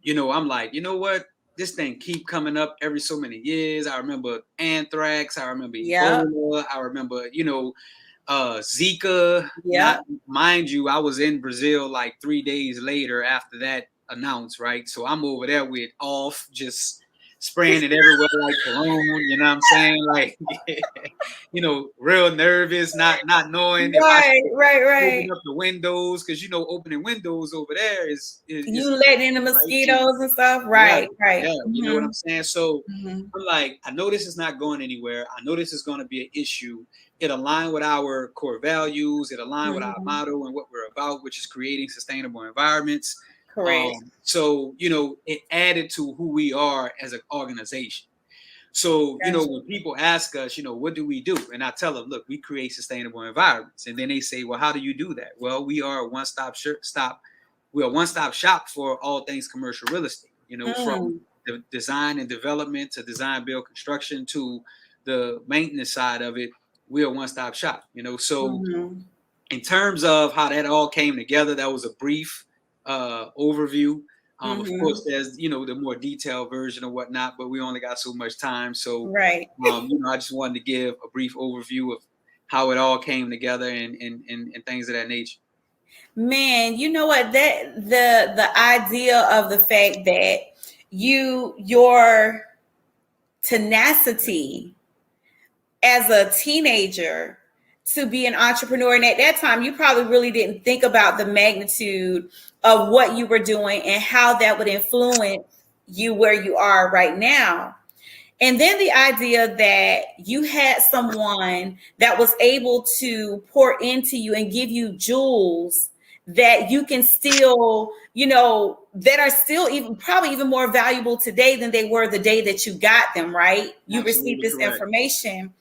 [SPEAKER 3] I'm like, you know what? This thing keep coming up every so many years. I remember anthrax. I remember Ebola. I remember, Zika. Mind you, I was in Brazil like 3 days later after that announced, right? So I'm over there with off, just spraying it everywhere like cologne, you know what I'm saying? Like, real nervous, not knowing if I should open up the windows, because opening windows over there is
[SPEAKER 1] you letting in the mosquitoes and stuff, right?
[SPEAKER 3] Yeah, you know what I'm saying? So I'm like, I know this is not going anywhere. I know this is going to be an issue. It aligned with our core values. It aligned with our motto and what we're about, which is creating sustainable environments.
[SPEAKER 1] Correct.
[SPEAKER 3] So, it added to who we are as an organization. So, when people ask us, what do we do? And I tell them, look, we create sustainable environments. And then they say, well, how do you do that? Well, we are a one-stop shop. We're a one-stop shop for all things commercial real estate, from the design and development to design, build, construction to the maintenance side of it. We're a one-stop shop, So in terms of how that all came together, that was a brief overview. Of course, there's the more detailed version or whatnot, but we only got so much time. So I just wanted to give a brief overview of how it all came together and things of that nature.
[SPEAKER 1] Man, you know what? That the idea of the fact that your tenacity as a teenager to be an entrepreneur, and at that time you probably really didn't think about the magnitude of what you were doing and how that would influence you where you are right now. And then the idea that you had someone that was able to pour into you and give you jewels that you can still, that are still probably even more valuable today than they were the day that you got them, right? You received this information.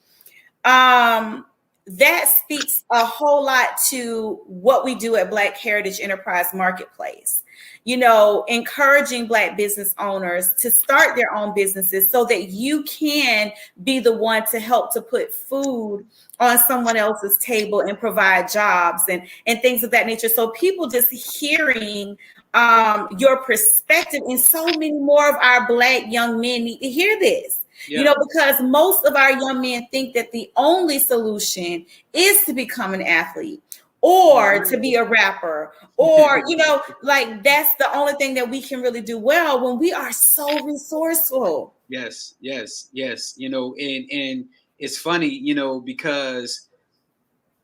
[SPEAKER 1] That speaks a whole lot to what we do at Black Heritage Enterprise Marketplace. encouraging Black business owners to start their own businesses so that you can be the one to help to put food on someone else's table and provide jobs and things of that nature. So people just hearing your perspective, and so many more of our Black young men need to hear this.
[SPEAKER 3] Yeah.
[SPEAKER 1] Because most of our young men think that the only solution is to become an athlete or to be a rapper, or, like that's the only thing that we can really do well, when we are so resourceful.
[SPEAKER 3] Yes. And it's funny, because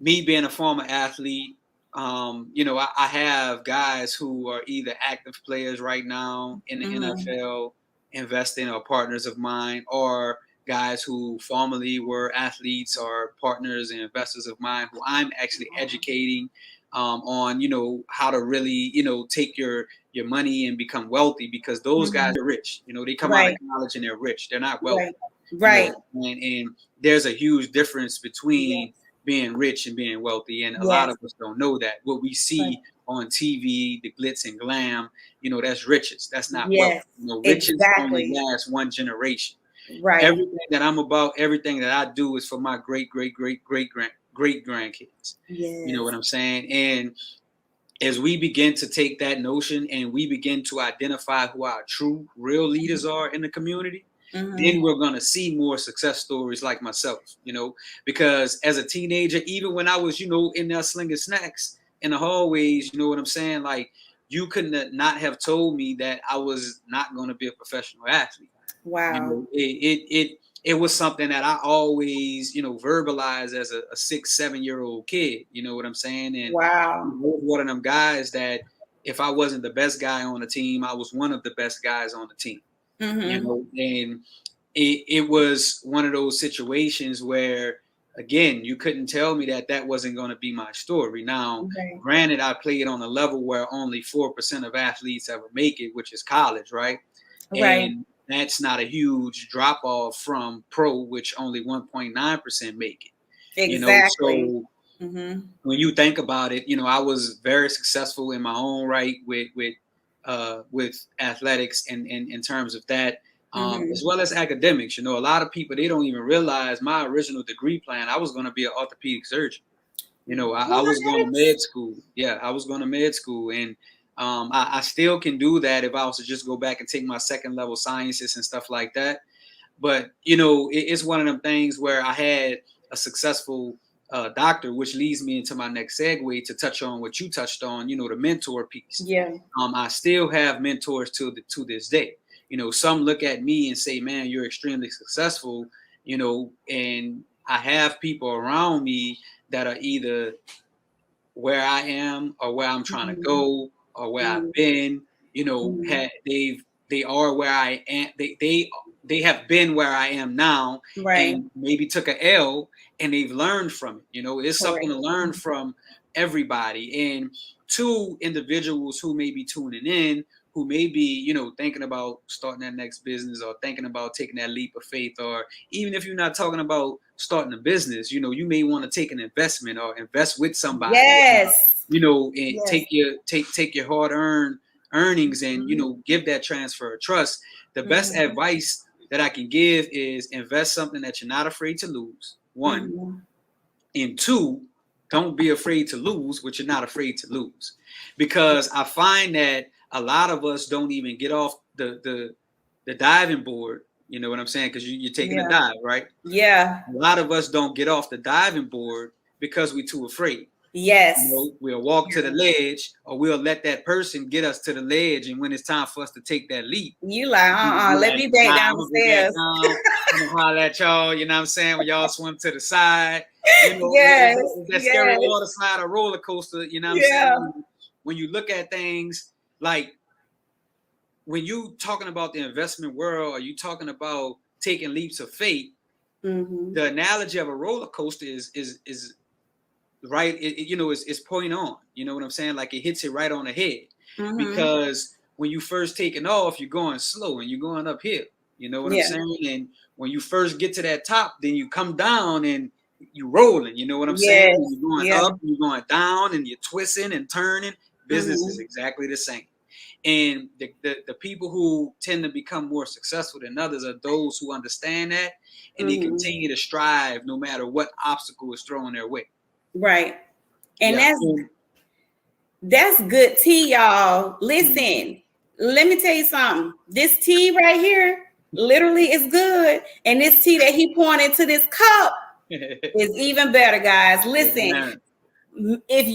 [SPEAKER 3] me being a former athlete, I have guys who are either active players right now in the NFL, investing, or partners of mine, or guys who formerly were athletes or partners and investors of mine who I'm actually educating on, how to really, take your money and become wealthy, because those guys are rich. They come out of college and they're rich. They're not wealthy.
[SPEAKER 1] Right.
[SPEAKER 3] And there's a huge difference between being rich and being wealthy. And a lot of us don't know that. What we see on TV, the glitz and glam, that's riches. That's not wealth. Riches only lasts one generation.
[SPEAKER 1] Right.
[SPEAKER 3] Everything that I'm about, everything that I do is for my great grandkids. You know what I'm saying? And as we begin to take that notion and we begin to identify who our true, real leaders are in the community, then we're going to see more success stories like myself, because as a teenager, even when I was, in there slinging snacks in the hallways, you know what I'm saying? Like, you couldn't not have told me that I was not going to be a professional athlete.
[SPEAKER 1] Wow.
[SPEAKER 3] It was something that I always, verbalized as a 6-7-year-old kid, you know what I'm saying? And
[SPEAKER 1] wow,
[SPEAKER 3] I was one of them guys that if I wasn't the best guy on the team, I was one of the best guys on the team. And it was one of those situations where, again, you couldn't tell me that wasn't going to be my story. Now, granted, I played on a level where only 4% of athletes ever make it, which is college, right? And that's not a huge drop off from pro, which only 1.9% make it.
[SPEAKER 1] Exactly.
[SPEAKER 3] So when you think about it, I was very successful in my own right with athletics and in terms of that, as well as academics. A lot of people, they don't even realize my original degree plan. I was going to be an orthopedic surgeon. I was going to med school. Yeah, I was going to med school. And I still can do that if I was to just go back and take my second level sciences and stuff like that. But, it's one of them things where I had a successful doctor, which leads me into my next segue to touch on what you touched on, the mentor piece.
[SPEAKER 1] Yeah.
[SPEAKER 3] I still have mentors to this day. Some look at me and say, man, you're extremely successful, and I have people around me that are either where I am or where I'm trying to go or where I've been, they are where I am. They have been where I am now, and maybe took an L and they've learned from it. It's something to learn from everybody. And two individuals who may be tuning in, who may be, thinking about starting that next business or thinking about taking that leap of faith, or even if you're not talking about starting a business, you may want to take an investment or invest with somebody.
[SPEAKER 1] Yes.
[SPEAKER 3] And take your hard-earned earnings and, give that transfer of trust. The best advice that I can give is invest something that you're not afraid to lose. One. And two, don't be afraid to lose what you're not afraid to lose. Because I find that a lot of us don't even get off the diving board. You know what I'm saying? Because you're taking a dive, right?
[SPEAKER 1] Yeah.
[SPEAKER 3] A lot of us don't get off the diving board because we're too afraid.
[SPEAKER 1] Yes.
[SPEAKER 3] We'll walk to the ledge, or we'll let that person get us to the ledge. And when it's time for us to take that leap,
[SPEAKER 1] you like, let me back down the stairs.
[SPEAKER 3] I'm gonna holler at y'all, you know what I'm saying? When y'all swim to the side, that scary water slide or roller coaster, you know what I'm saying? When you look at things like, when you talking about the investment world, or you talking about taking leaps of faith, the analogy of a roller coaster is right. It's point on. You know what I'm saying? Like, it hits it right on the head. Because when you first taking off, you're going slow and you're going uphill. You know what I'm saying? And when you first get to that top, then you come down and you rolling. You know what I'm saying? And you're going up, and you're going down, and you're twisting and turning. Business is exactly the same. And the people who tend to become more successful than others are those who understand that, and they continue to strive no matter what obstacle is thrown their way.
[SPEAKER 1] Right. And that's good tea, y'all. Listen, let me tell you something. This tea right here literally is good. And this tea that he poured into this cup is even better, guys. Listen. If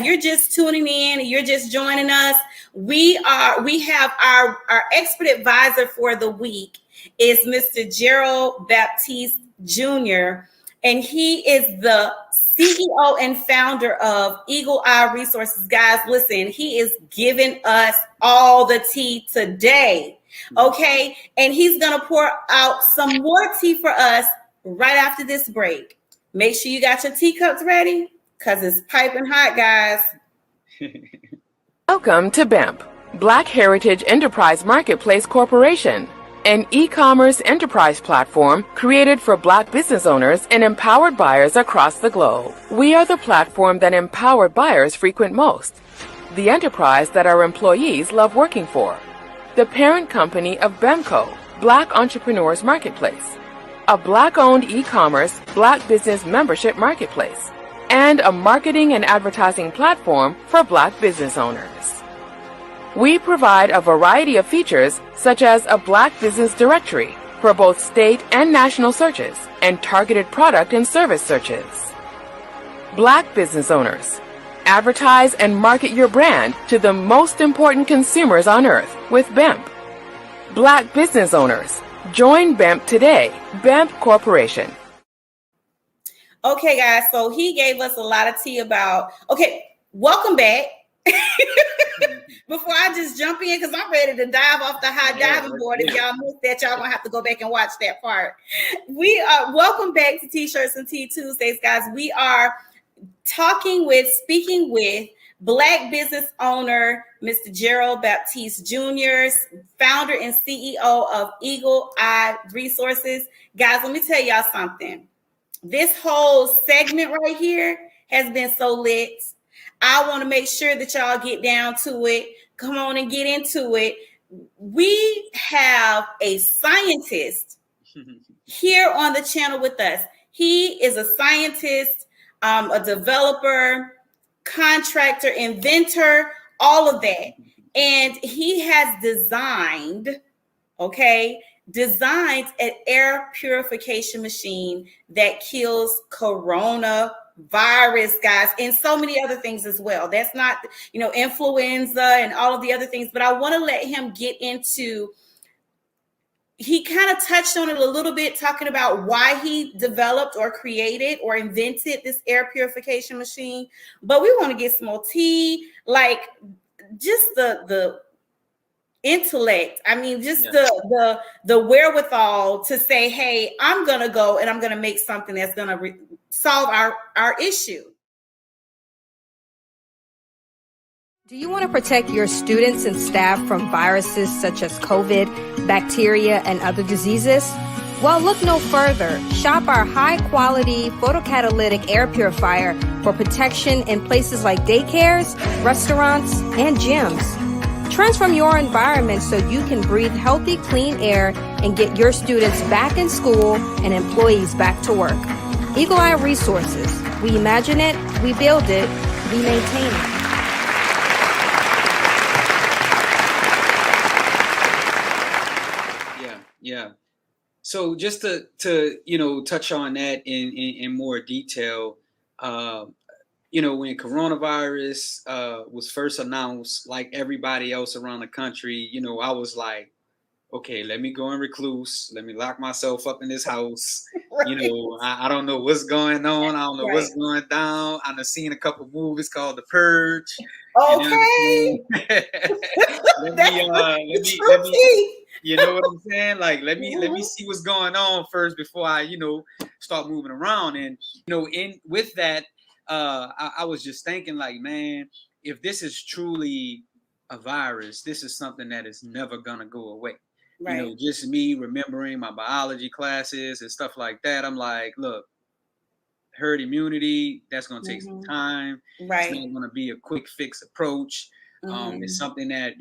[SPEAKER 1] you're just tuning in, you're just joining us, we have our expert advisor for the week is Mr. GERALD Baptiste Jr. And he is the CEO and founder of Eagle Eye Resources. Guys, listen, he is giving us all the tea today. Okay. And he's going to pour out some more tea for us right after this break. Make sure you got your teacups ready, because it's piping hot, guys.
[SPEAKER 4] Welcome to BHEMP, Black Heritage Enterprise Marketplace Corporation, an e-commerce enterprise platform created for Black business owners and empowered buyers across the globe. We are the platform that empowered buyers frequent most, the enterprise that our employees love working for, the parent company of BHEMCO, Black Entrepreneurs Marketplace, a Black-owned e-commerce, Black business membership marketplace, and a marketing and advertising platform for Black business owners. We provide a variety of features such as a Black business directory for both state and national searches and targeted product and service searches. Black business owners, advertise and market your brand to the most important consumers on earth with BHEMP. Black business owners, join BHEMP today, BHEMP Corporation.
[SPEAKER 1] Okay, guys, so he gave us a lot of tea about, welcome back. Before I just jump in, because I'm ready to dive off the high diving board. If y'all missed that, y'all gonna have to go back and watch that part. We are welcome back to T-Shirts and Tea Tuesdays, guys. We are speaking with Black business owner, Mr. GERALD Baptiste Jr., founder and CEO of Eagle Eye Resources. Guys, let me tell y'all something. This whole segment right here has been so lit. I want to make sure that y'all get down to it. Come on and get into it. We have a scientist here on the channel with us. He is a scientist, a developer, contractor, inventor, all of that. And he has designed an air purification machine that kills coronavirus, guys, and so many other things as well. That's not, influenza and all of the other things, but I want to let him get into, he kind of touched on it a little bit, talking about why he developed or created or invented this air purification machine. But we want to get some more tea, like just the intellect. I mean, just the wherewithal to say, hey, I'm gonna go and I'm gonna make something that's gonna solve our issue.
[SPEAKER 5] Do you want to protect your students and staff from viruses such as COVID, bacteria, and other diseases? Well, look no further. Shop our high-quality photocatalytic air purifier for protection in places like daycares, restaurants, and gyms. Transform your environment so you can breathe healthy, clean air and get your students back in school and employees back to work. Eagle Eye Resources. We imagine it, we build it, we maintain it.
[SPEAKER 3] Yeah. So just to touch on that in more detail, when coronavirus was first announced, like everybody else around the country, I was like, okay, let me go and recluse. Let me lock myself up in this house. Right. I don't know what's going on. I don't know what's going down. I've seen a couple movies called The Purge.
[SPEAKER 1] Okay.
[SPEAKER 3] You know what I'm saying? Like, let me see what's going on first before I, start moving around. And, with that, I was just thinking, like, man, if this is truly a virus, this is something that is never gonna go away. Right. Just me remembering my biology classes and stuff like that. I'm like, look, herd immunity, that's gonna take some time. Right. It's not gonna be a quick fix approach. It's something that,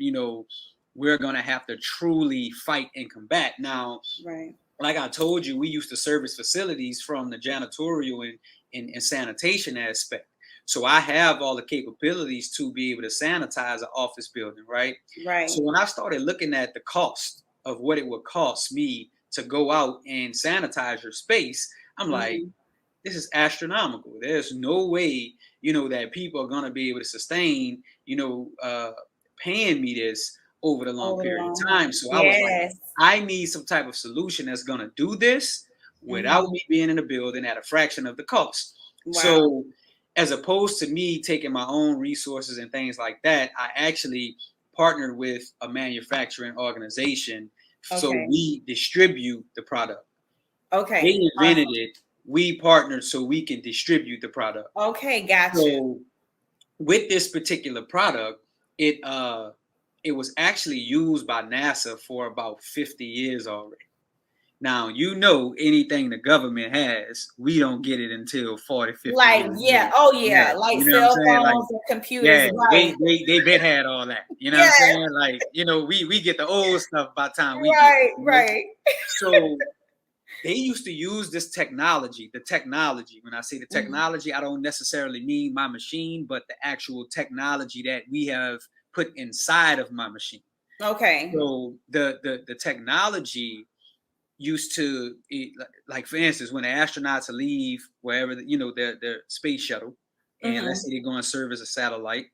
[SPEAKER 3] we're going to have to truly fight and combat. Now,
[SPEAKER 1] Right.
[SPEAKER 3] like I told you, we used to service facilities from the janitorial and sanitation aspect. So I have all the capabilities to be able to sanitize an office building, right?
[SPEAKER 1] Right.
[SPEAKER 3] So when I started looking at the cost of what it would cost me to go out and sanitize your space, I'm like, this is astronomical. There's no way, that people are going to be able to sustain, paying me this over the long period of time. So I was like, I need some type of solution that's going to do this without me being in the building at a fraction of the cost.
[SPEAKER 1] Wow.
[SPEAKER 3] So as opposed to me taking my own resources and things like that, I actually partnered with a manufacturing organization. So we distribute the product.
[SPEAKER 1] Okay.
[SPEAKER 3] They invented it. We partnered so we can distribute the product.
[SPEAKER 1] Okay, gotcha.
[SPEAKER 3] So with this particular product, it was actually used by NASA for about 50 years already. Now, anything the government has, we don't get it until 40, 50
[SPEAKER 1] like,
[SPEAKER 3] years.
[SPEAKER 1] Yeah. Oh, yeah. Like cell phones and computers.
[SPEAKER 3] Yeah,
[SPEAKER 1] right.
[SPEAKER 3] they been had all that. You know what I'm saying? Like, we get the old stuff by the time we
[SPEAKER 1] right,
[SPEAKER 3] get it.
[SPEAKER 1] Right.
[SPEAKER 3] So they used to use this technology, when I say the technology, I don't necessarily mean my machine, but the actual technology that we have put inside of my machine.
[SPEAKER 1] Okay.
[SPEAKER 3] So the technology used to, like for instance, when the astronauts leave wherever, their space shuttle, and let's say they're going to serve as a satellite,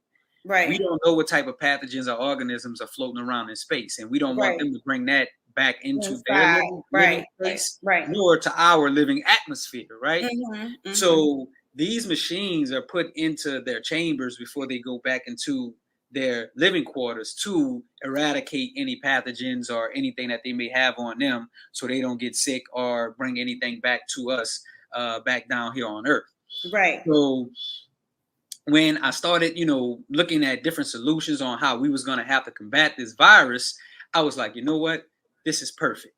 [SPEAKER 1] right?
[SPEAKER 3] We don't know what type of pathogens or organisms are floating around in space, and we don't want them to bring that back into their living space, nor to our living atmosphere, right? So these machines are put into their chambers before they go back into their living quarters to eradicate any pathogens or anything that they may have on them, so they don't get sick or bring anything back to us, back down here on Earth.
[SPEAKER 1] Right.
[SPEAKER 3] So when I started, looking at different solutions on how we was going to have to combat this virus, I was like, you know what? This is perfect.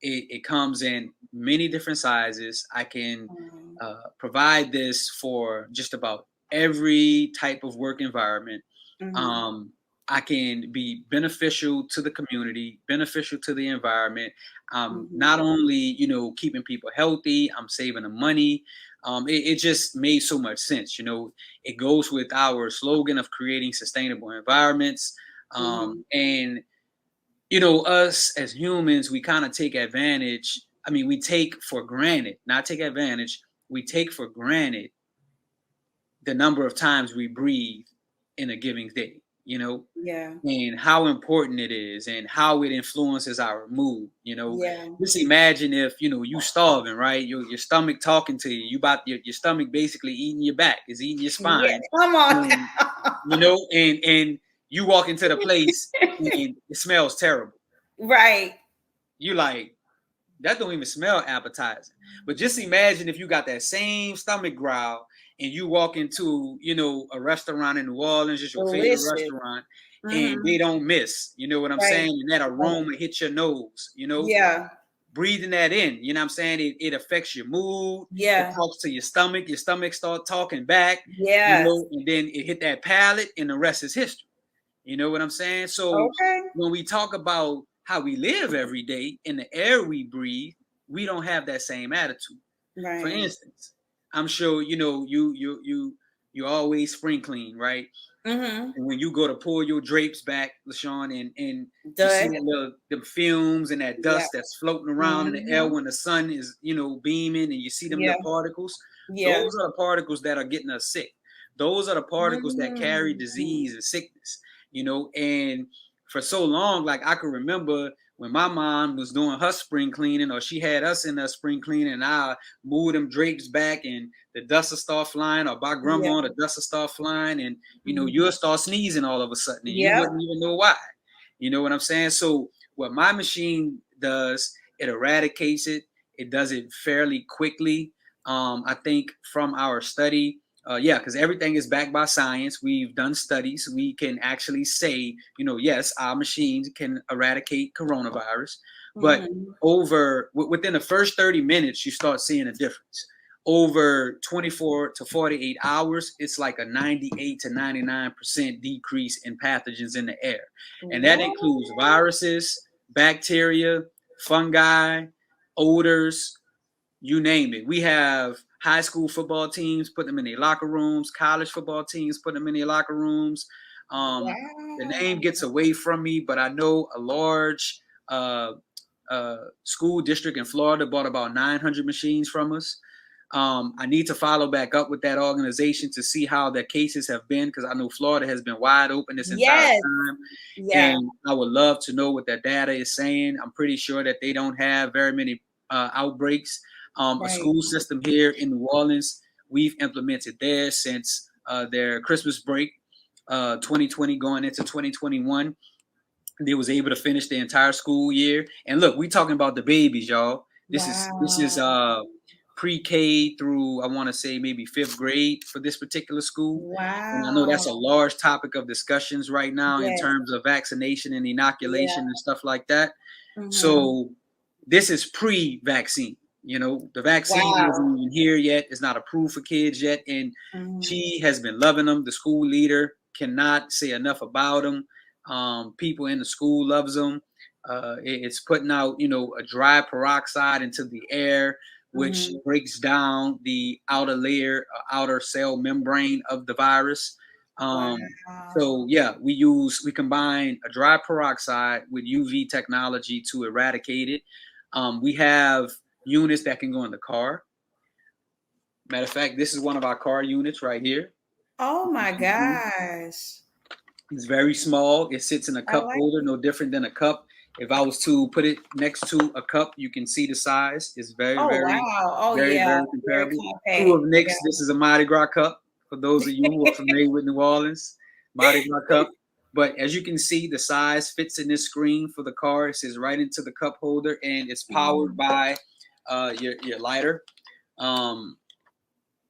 [SPEAKER 3] It comes in many different sizes. I can provide this for just about every type of work environment. I can be beneficial to the community, beneficial to the environment. Not only, keeping people healthy, I'm saving them money. It just made so much sense. It goes with our slogan of creating sustainable environments. And, us as humans, we kind of take advantage. I mean, we take for granted, not take advantage. We take for granted the number of times we breathe in a given day, and how important it is and how it influences our mood. Just imagine if, you starving, right? Your stomach talking to you, your stomach basically eating your back, is eating your spine.
[SPEAKER 1] Yeah, come on.
[SPEAKER 3] And you walk into the place and it smells terrible.
[SPEAKER 1] Right.
[SPEAKER 3] You like, that don't even smell appetizing. But just imagine if you got that same stomach growl and you walk into, a restaurant in New Orleans, just your favorite restaurant, and they don't miss, you know what I'm saying? And that aroma hits your nose,
[SPEAKER 1] Yeah.
[SPEAKER 3] Breathing that in, you know what I'm saying? It affects your mood.
[SPEAKER 1] Yeah.
[SPEAKER 3] It talks to your stomach start talking back.
[SPEAKER 1] Yeah.
[SPEAKER 3] And then it hit that palate and the rest is history. You know what I'm saying? So when we talk about how we live every day in the air we breathe, we don't have that same attitude.
[SPEAKER 1] Right.
[SPEAKER 3] For instance, I'm sure you always spring clean, right? And when you go to pull your drapes back, LaShawn, and you see the fumes and that dust that's floating around in the air when the sun is beaming, and you see them little particles. Those are the particles that are getting us sick. Those are the particles that carry disease and sickness. And for so long, like I can remember when my mom was doing her spring cleaning, or she had us in her spring cleaning, and I move them drapes back and the dust will start flying, or by grandma, the dust will start flying, and you'll start sneezing all of a sudden, and you wouldn't even know why. You know what I'm saying? So what my machine does, it eradicates it. It does it fairly quickly. I think from our study, because everything is backed by science. We've done studies. We can actually say, yes, our machines can eradicate coronavirus, but within the first 30 minutes, you start seeing a difference. over 24 to 48 hours, it's like a 98 to 99% decrease in pathogens in the air. And that includes viruses, bacteria, fungi, odors, you name it. We have high school football teams, put them in their locker rooms, college football teams, put them in their locker rooms. The name gets away from me, but I know a large school district in Florida bought about 900 machines from us. I need to follow back up with that organization to see how their cases have been, because I know Florida has been wide open this entire time. And I would love to know what their data is saying. I'm pretty sure that they don't have very many outbreaks. A school system here in New Orleans, we've implemented theirs since their Christmas break, 2020 going into 2021. They was able to finish the entire school year. And look, we talking about the babies, y'all. This is pre-K through, I want to say, maybe 5th grade for this particular school. And I know that's a large topic of discussions right now in terms of vaccination and inoculation and stuff like that. So this is pre-vaccine. You know, the vaccine isn't even here yet. It's not approved for kids yet. And she has been loving them. The school leader cannot say enough about them. People in the school loves them. It's putting out, you know, a dry peroxide into the air, which breaks down the outer layer, outer cell membrane of the virus. So yeah, we combine a dry peroxide with UV technology to eradicate it. We have units that can go in the car. Matter of fact, this is one of our car units right here.
[SPEAKER 1] Oh my gosh.
[SPEAKER 3] It's very small. It sits in a cup holder, no different than a cup. If I was to put it next to a cup, you can see the size. It's very very comparable. Two of Nick's. This is a Mardi Gras cup. For those of you who are familiar with New Orleans, Mardi Gras cup. But as you can see, the size fits in this screen for the car. It says right into the cup holder, and it's powered by your lighter.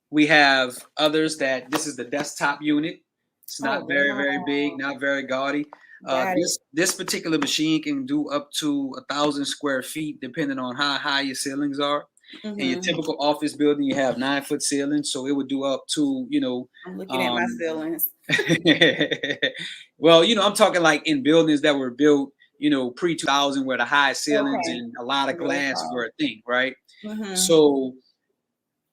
[SPEAKER 3] We have others that this is the desktop unit. It's not very big, not very gaudy. This particular machine can do up to 1,000 square feet, depending on how high your ceilings are. In your typical office building, you have 9-foot ceilings, so it would do up to, you know.
[SPEAKER 1] I'm looking at my ceilings.
[SPEAKER 3] Well, you know, I'm talking like in buildings that were built, you know, pre-2000, where the high ceilings and a lot of glass were a thing, right? So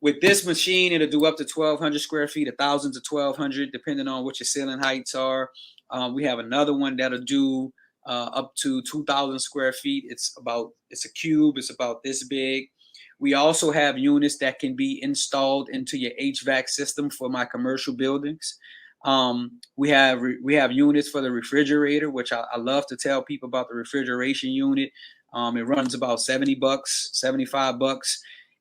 [SPEAKER 3] with this machine, it'll do up to 1,200 square feet, 1,000 to 1,200, depending on what your ceiling heights are. We have another one that'll do up to 2,000 square feet. It's a cube. It's about this big. We also have units that can be installed into your HVAC system for my commercial buildings. We have units for the refrigerator, which I love to tell people about the refrigeration unit. It runs about $70, $75.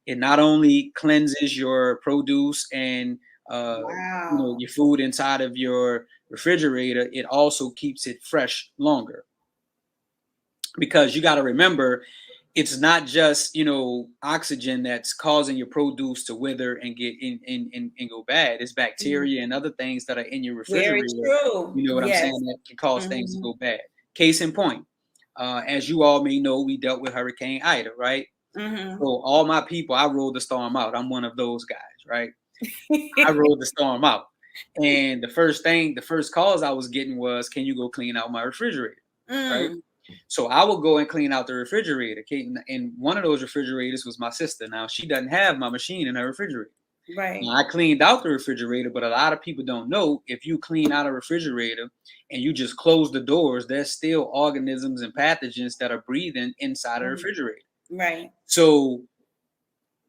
[SPEAKER 3] It not only cleanses your produce and you know, your food inside of your refrigerator, it also keeps it fresh longer. Because you got to remember, it's not just, you know, oxygen that's causing your produce to wither and get and go bad. It's bacteria and other things that are in your refrigerator.
[SPEAKER 1] Very true.
[SPEAKER 3] You know what I'm saying? That can cause things to go bad. Case in point, as you all may know, we dealt with Hurricane Ida, right? So all my people, I rode the storm out. I'm one of those guys, right? I rode the storm out. And the first calls I was getting was, can you go clean out my refrigerator? Right? So I will go and clean out the refrigerator. And one of those refrigerators was my sister. Now, she doesn't have my machine in her refrigerator.
[SPEAKER 1] Right.
[SPEAKER 3] Now, I cleaned out the refrigerator, but a lot of people don't know, if you clean out a refrigerator and you just close the doors, there's still organisms and pathogens that are breathing inside a refrigerator.
[SPEAKER 1] Right.
[SPEAKER 3] So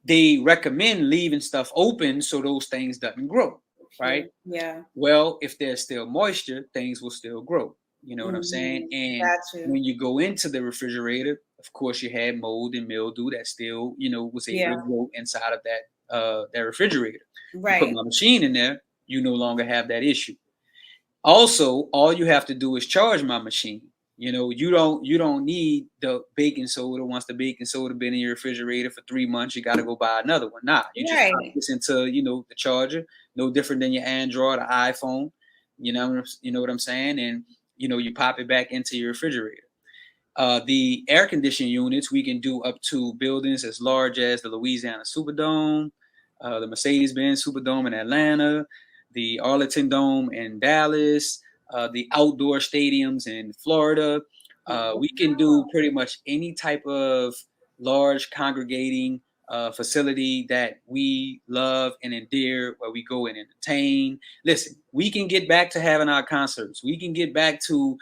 [SPEAKER 3] they recommend leaving stuff open so those things doesn't grow. Right.
[SPEAKER 1] Yeah.
[SPEAKER 3] Well, if there's still moisture, things will still grow. You know what I'm saying? And when you go into the refrigerator, of course, you had mold and mildew that still, you know, was able to grow inside of that refrigerator.
[SPEAKER 1] Right.
[SPEAKER 3] You put my machine in there, you no longer have that issue. Also, all you have to do is charge my machine. You know, you don't need the baking soda. Once the baking soda been in your refrigerator for 3 months, you got to go buy another one. Nah, you just put this into, you know, the charger. No different than your Android or iPhone. You know what I'm saying? And you know, you pop it back into your refrigerator. The air conditioning units, we can do up to buildings as large as the Louisiana Superdome, the Mercedes-Benz Superdome in Atlanta, the Arlington Dome in Dallas, the outdoor stadiums in Florida. We can do pretty much any type of large congregating facility that we love and endear, where we go and entertain. Listen, we can get back to having our concerts. We can get back to,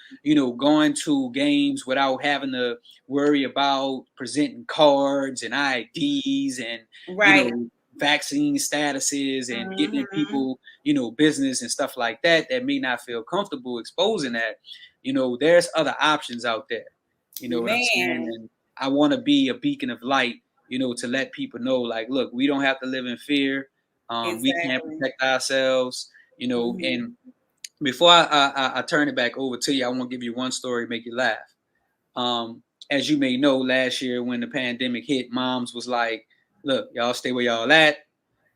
[SPEAKER 3] going to games without having to worry about presenting cards and IDs and,
[SPEAKER 1] Right.
[SPEAKER 3] vaccine statuses and giving
[SPEAKER 1] Mhm.
[SPEAKER 3] people, business and stuff like that may not feel comfortable exposing that. There's other options out there. You know what I'm saying?
[SPEAKER 1] Man.
[SPEAKER 3] And I want to be a beacon of light, to let people know, like, look, we don't have to live in fear. We can
[SPEAKER 1] Exactly.
[SPEAKER 3] protect ourselves,
[SPEAKER 1] Mhm.
[SPEAKER 3] and before I turn it back over to you, I want to give you one story, make you laugh. As you may know, last year when the pandemic hit, moms was like, look, y'all stay where y'all at.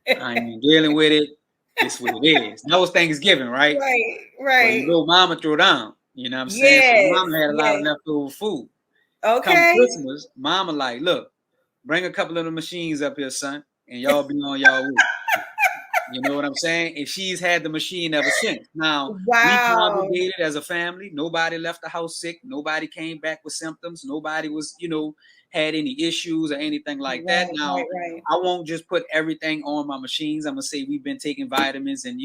[SPEAKER 3] I ain't dealing with it. It's what it is. That was Thanksgiving, right?
[SPEAKER 1] Right.
[SPEAKER 3] Well, you
[SPEAKER 1] Right.
[SPEAKER 3] know, mama threw down. You know what I'm saying? So
[SPEAKER 1] Yes.
[SPEAKER 3] mama had a lot of
[SPEAKER 1] Yes.
[SPEAKER 3] leftover food. Come
[SPEAKER 1] Okay.
[SPEAKER 3] Christmas, mama like, look, bring a couple of the machines up here, son, and y'all be on y'all way. You know what I'm saying? And she's had the machine ever since. Now, we
[SPEAKER 1] Wow.
[SPEAKER 3] congregated as a family. Nobody left the house sick. Nobody came back with symptoms. Nobody was, had any issues or anything like that.
[SPEAKER 1] Right.
[SPEAKER 3] Now,
[SPEAKER 1] Right. Right.
[SPEAKER 3] I won't just put everything on my machines. I'm going to say we've been taking vitamins and,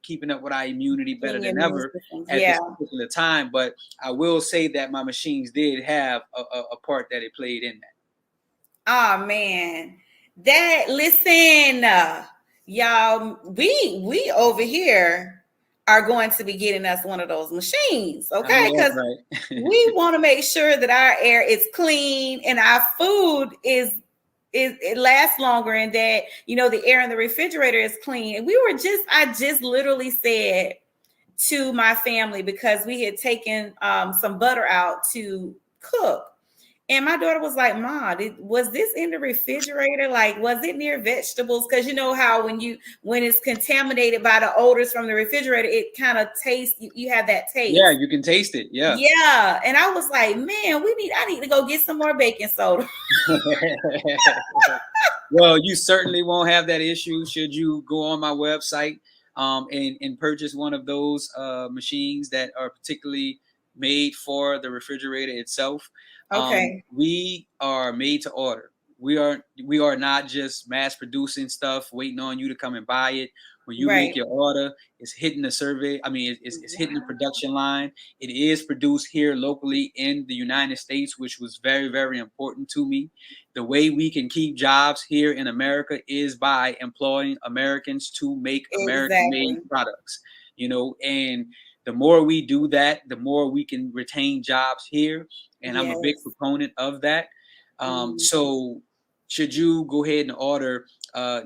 [SPEAKER 3] keeping up with our immunity better
[SPEAKER 1] Keeping your
[SPEAKER 3] than
[SPEAKER 1] immune
[SPEAKER 3] ever
[SPEAKER 1] system.
[SPEAKER 3] at
[SPEAKER 1] Yeah.
[SPEAKER 3] this particular time. But I will say that my machines did have a part that it played in that.
[SPEAKER 1] Oh man. That listen, y'all, we over here are going to be getting us one of those machines,
[SPEAKER 3] I know
[SPEAKER 1] okay?
[SPEAKER 3] that's
[SPEAKER 1] Because
[SPEAKER 3] right.
[SPEAKER 1] we want to make sure that our air is clean and our food is it lasts longer, and that the air in the refrigerator is clean. And I just literally said to my family, because we had taken some butter out to cook. And my daughter was like, "Ma, was this in the refrigerator? Like, was it near vegetables? Because you know how when it's contaminated by the odors from the refrigerator, it kind of tastes. You have that taste.
[SPEAKER 3] Yeah, you can taste it. Yeah.
[SPEAKER 1] Yeah. And I was like, man, I need to go get some more baking soda.
[SPEAKER 3] Well, you certainly won't have that issue should you go on my website and purchase one of those machines that are particularly made for the refrigerator itself.
[SPEAKER 1] Okay.
[SPEAKER 3] We are made to order. We are not just mass producing stuff waiting on you to come and buy it. When you
[SPEAKER 1] Right.
[SPEAKER 3] make your order, it's hitting the survey. I mean, it's hitting the production line. It is produced here locally in the United States, which was very, very important to me. The way we can keep jobs here in America is by employing Americans to make American-made
[SPEAKER 1] Exactly.
[SPEAKER 3] products. And the more we do that, the more we can retain jobs here. And I'm a big
[SPEAKER 1] Yes.
[SPEAKER 3] proponent of that. So should you go ahead and order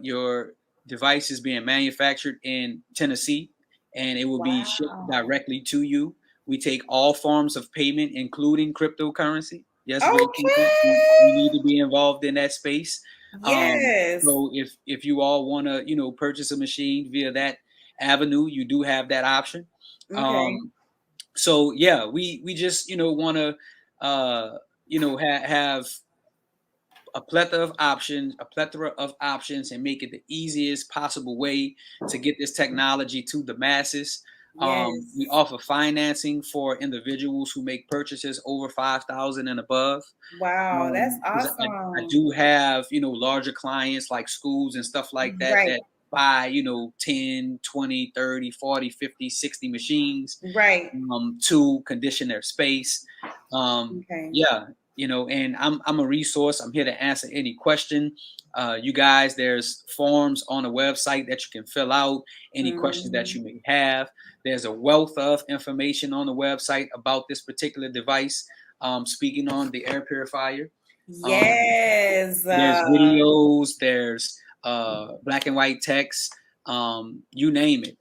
[SPEAKER 3] your devices being manufactured in Tennessee, and it will be shipped
[SPEAKER 1] Wow.
[SPEAKER 3] directly to you. We take all forms of payment, including cryptocurrency. Yes, gatekeeper, we
[SPEAKER 1] Okay.
[SPEAKER 3] need to be involved in that space.
[SPEAKER 1] Yes.
[SPEAKER 3] So if you all want to purchase a machine via that avenue, you do have that option.
[SPEAKER 1] Okay.
[SPEAKER 3] So yeah, we just want to have a plethora of options, and make it the easiest possible way to get this technology to the masses.
[SPEAKER 1] Yes.
[SPEAKER 3] We offer financing for individuals who make purchases over $5,000 and above.
[SPEAKER 1] Wow, that's
[SPEAKER 3] 'Cause
[SPEAKER 1] awesome.
[SPEAKER 3] I do have larger clients like schools and stuff like that
[SPEAKER 1] Right.
[SPEAKER 3] that buy 10, 20, 30, 40, 50, 60 machines
[SPEAKER 1] Right.
[SPEAKER 3] to condition their space.
[SPEAKER 1] Okay.
[SPEAKER 3] Yeah, and I'm a resource. I'm here to answer any question. You guys, there's forms on the website that you can fill out, any questions that you may have. There's a wealth of information on the website about this particular device. Speaking on the air purifier.
[SPEAKER 1] Yes.
[SPEAKER 3] There's videos, there's black and white text, you name it.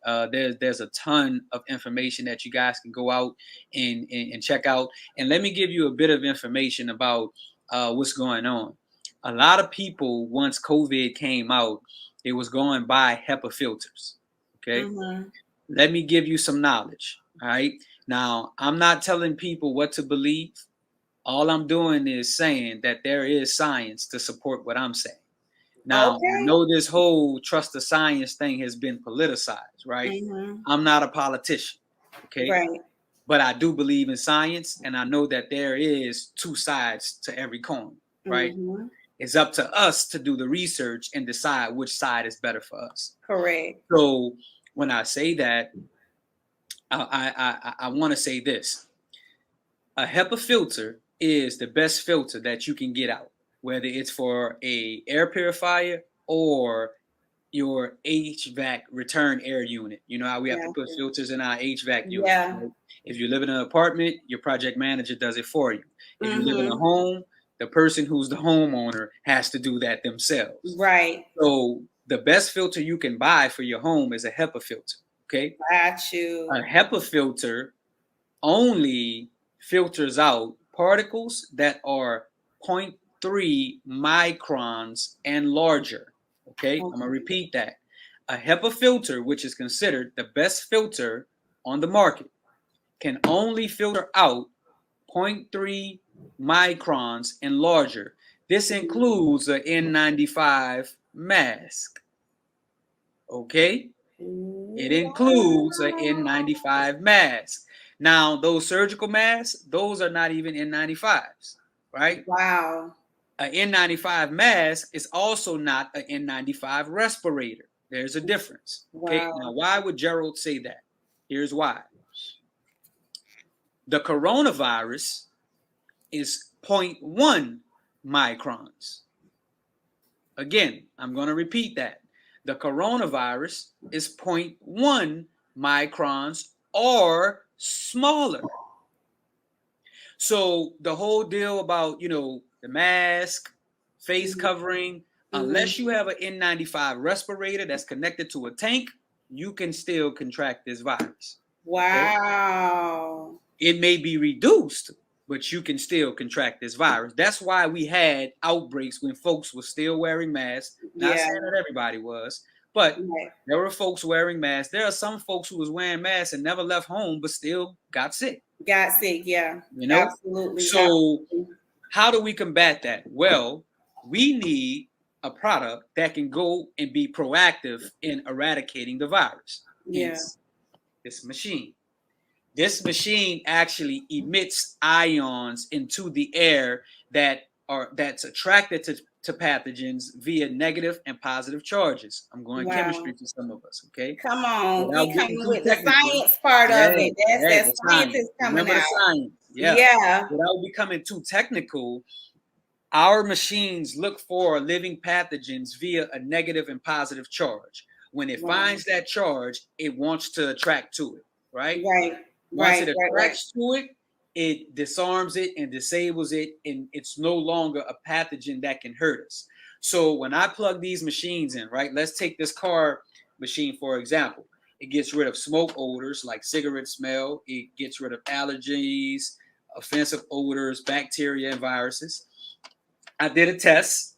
[SPEAKER 3] There's a ton of information that you guys can go out and check out. And let me give you a bit of information about what's going on. A lot of people, once COVID came out, they was going by HEPA filters. Okay. Let me give you some knowledge. All right. Now, I'm not telling people what to believe. All I'm doing is saying that there is science to support what I'm saying. Now, I
[SPEAKER 1] Okay.
[SPEAKER 3] know this whole trust the science thing has been politicized, right?
[SPEAKER 1] Mm-hmm.
[SPEAKER 3] I'm not a politician, okay?
[SPEAKER 1] Right.
[SPEAKER 3] But I do believe in science, and I know that there is two sides to every coin, right?
[SPEAKER 1] Mm-hmm.
[SPEAKER 3] It's up to us to do the research and decide which side is better for us.
[SPEAKER 1] Correct.
[SPEAKER 3] So when I say that, I want to say this. A HEPA filter is the best filter that you can get out, whether it's for a air purifier or your HVAC return air unit. You know how we have to put filters in our HVAC unit.
[SPEAKER 1] Yeah.
[SPEAKER 3] Right? If you live in an apartment, your project manager does it for you. If you live in a
[SPEAKER 1] Mm-hmm.
[SPEAKER 3] home, the person who's the homeowner has to do that themselves.
[SPEAKER 1] Right.
[SPEAKER 3] So the best filter you can buy for your home is a HEPA filter. Okay.
[SPEAKER 1] Got you.
[SPEAKER 3] A HEPA filter only filters out particles that are 0.3 microns and larger. Okay, I'm gonna repeat that. A HEPA filter, which is considered the best filter on the market, can only filter out 0.3 microns and larger. This includes an N95 mask. Okay, it includes an N95 mask. Now, those surgical masks, those are not even N95s, right?
[SPEAKER 1] Wow.
[SPEAKER 3] An N95 mask is also not an N95 respirator. There's a difference. Okay.
[SPEAKER 1] Wow.
[SPEAKER 3] Now, why would GERALD say that? Here's why. The coronavirus is 0.1 microns. Again, I'm going to repeat that. The coronavirus is 0.1 microns or smaller. So the whole deal about, the mask, face covering, unless you have an N95 respirator that's connected to a tank, you can still contract this virus.
[SPEAKER 1] Wow.
[SPEAKER 3] Okay? It may be reduced, but you can still contract this virus. That's why we had outbreaks when folks were still wearing masks. Not saying that everybody was, but there were folks wearing masks. There are some folks who was wearing masks and never left home, but still got sick.
[SPEAKER 1] Yeah. Absolutely.
[SPEAKER 3] So how do we combat that? Well, we need a product that can go and be proactive in eradicating the virus.
[SPEAKER 1] Yeah.
[SPEAKER 3] Hence, this machine. This machine actually emits ions into the air that's attracted to pathogens via negative and positive charges. I'm going chemistry for some of us, okay?
[SPEAKER 1] Come on,
[SPEAKER 3] Without
[SPEAKER 1] we
[SPEAKER 3] getting
[SPEAKER 1] coming
[SPEAKER 3] too
[SPEAKER 1] with the
[SPEAKER 3] technical.
[SPEAKER 1] science part of it. That's
[SPEAKER 3] the
[SPEAKER 1] that science is coming
[SPEAKER 3] Remember
[SPEAKER 1] out.
[SPEAKER 3] the science. Yeah. Without becoming too technical, our machines look for living pathogens via a negative and positive charge. When it finds that charge, it wants to attract to it, right? Once it attracts to it, it disarms it and disables it, and it's no longer a pathogen that can hurt us. So when I plug these machines in, right, let's take this car machine, for example. It gets rid of smoke odors like cigarette smell. It gets rid of allergies, offensive odors, bacteria, and viruses. I did a test.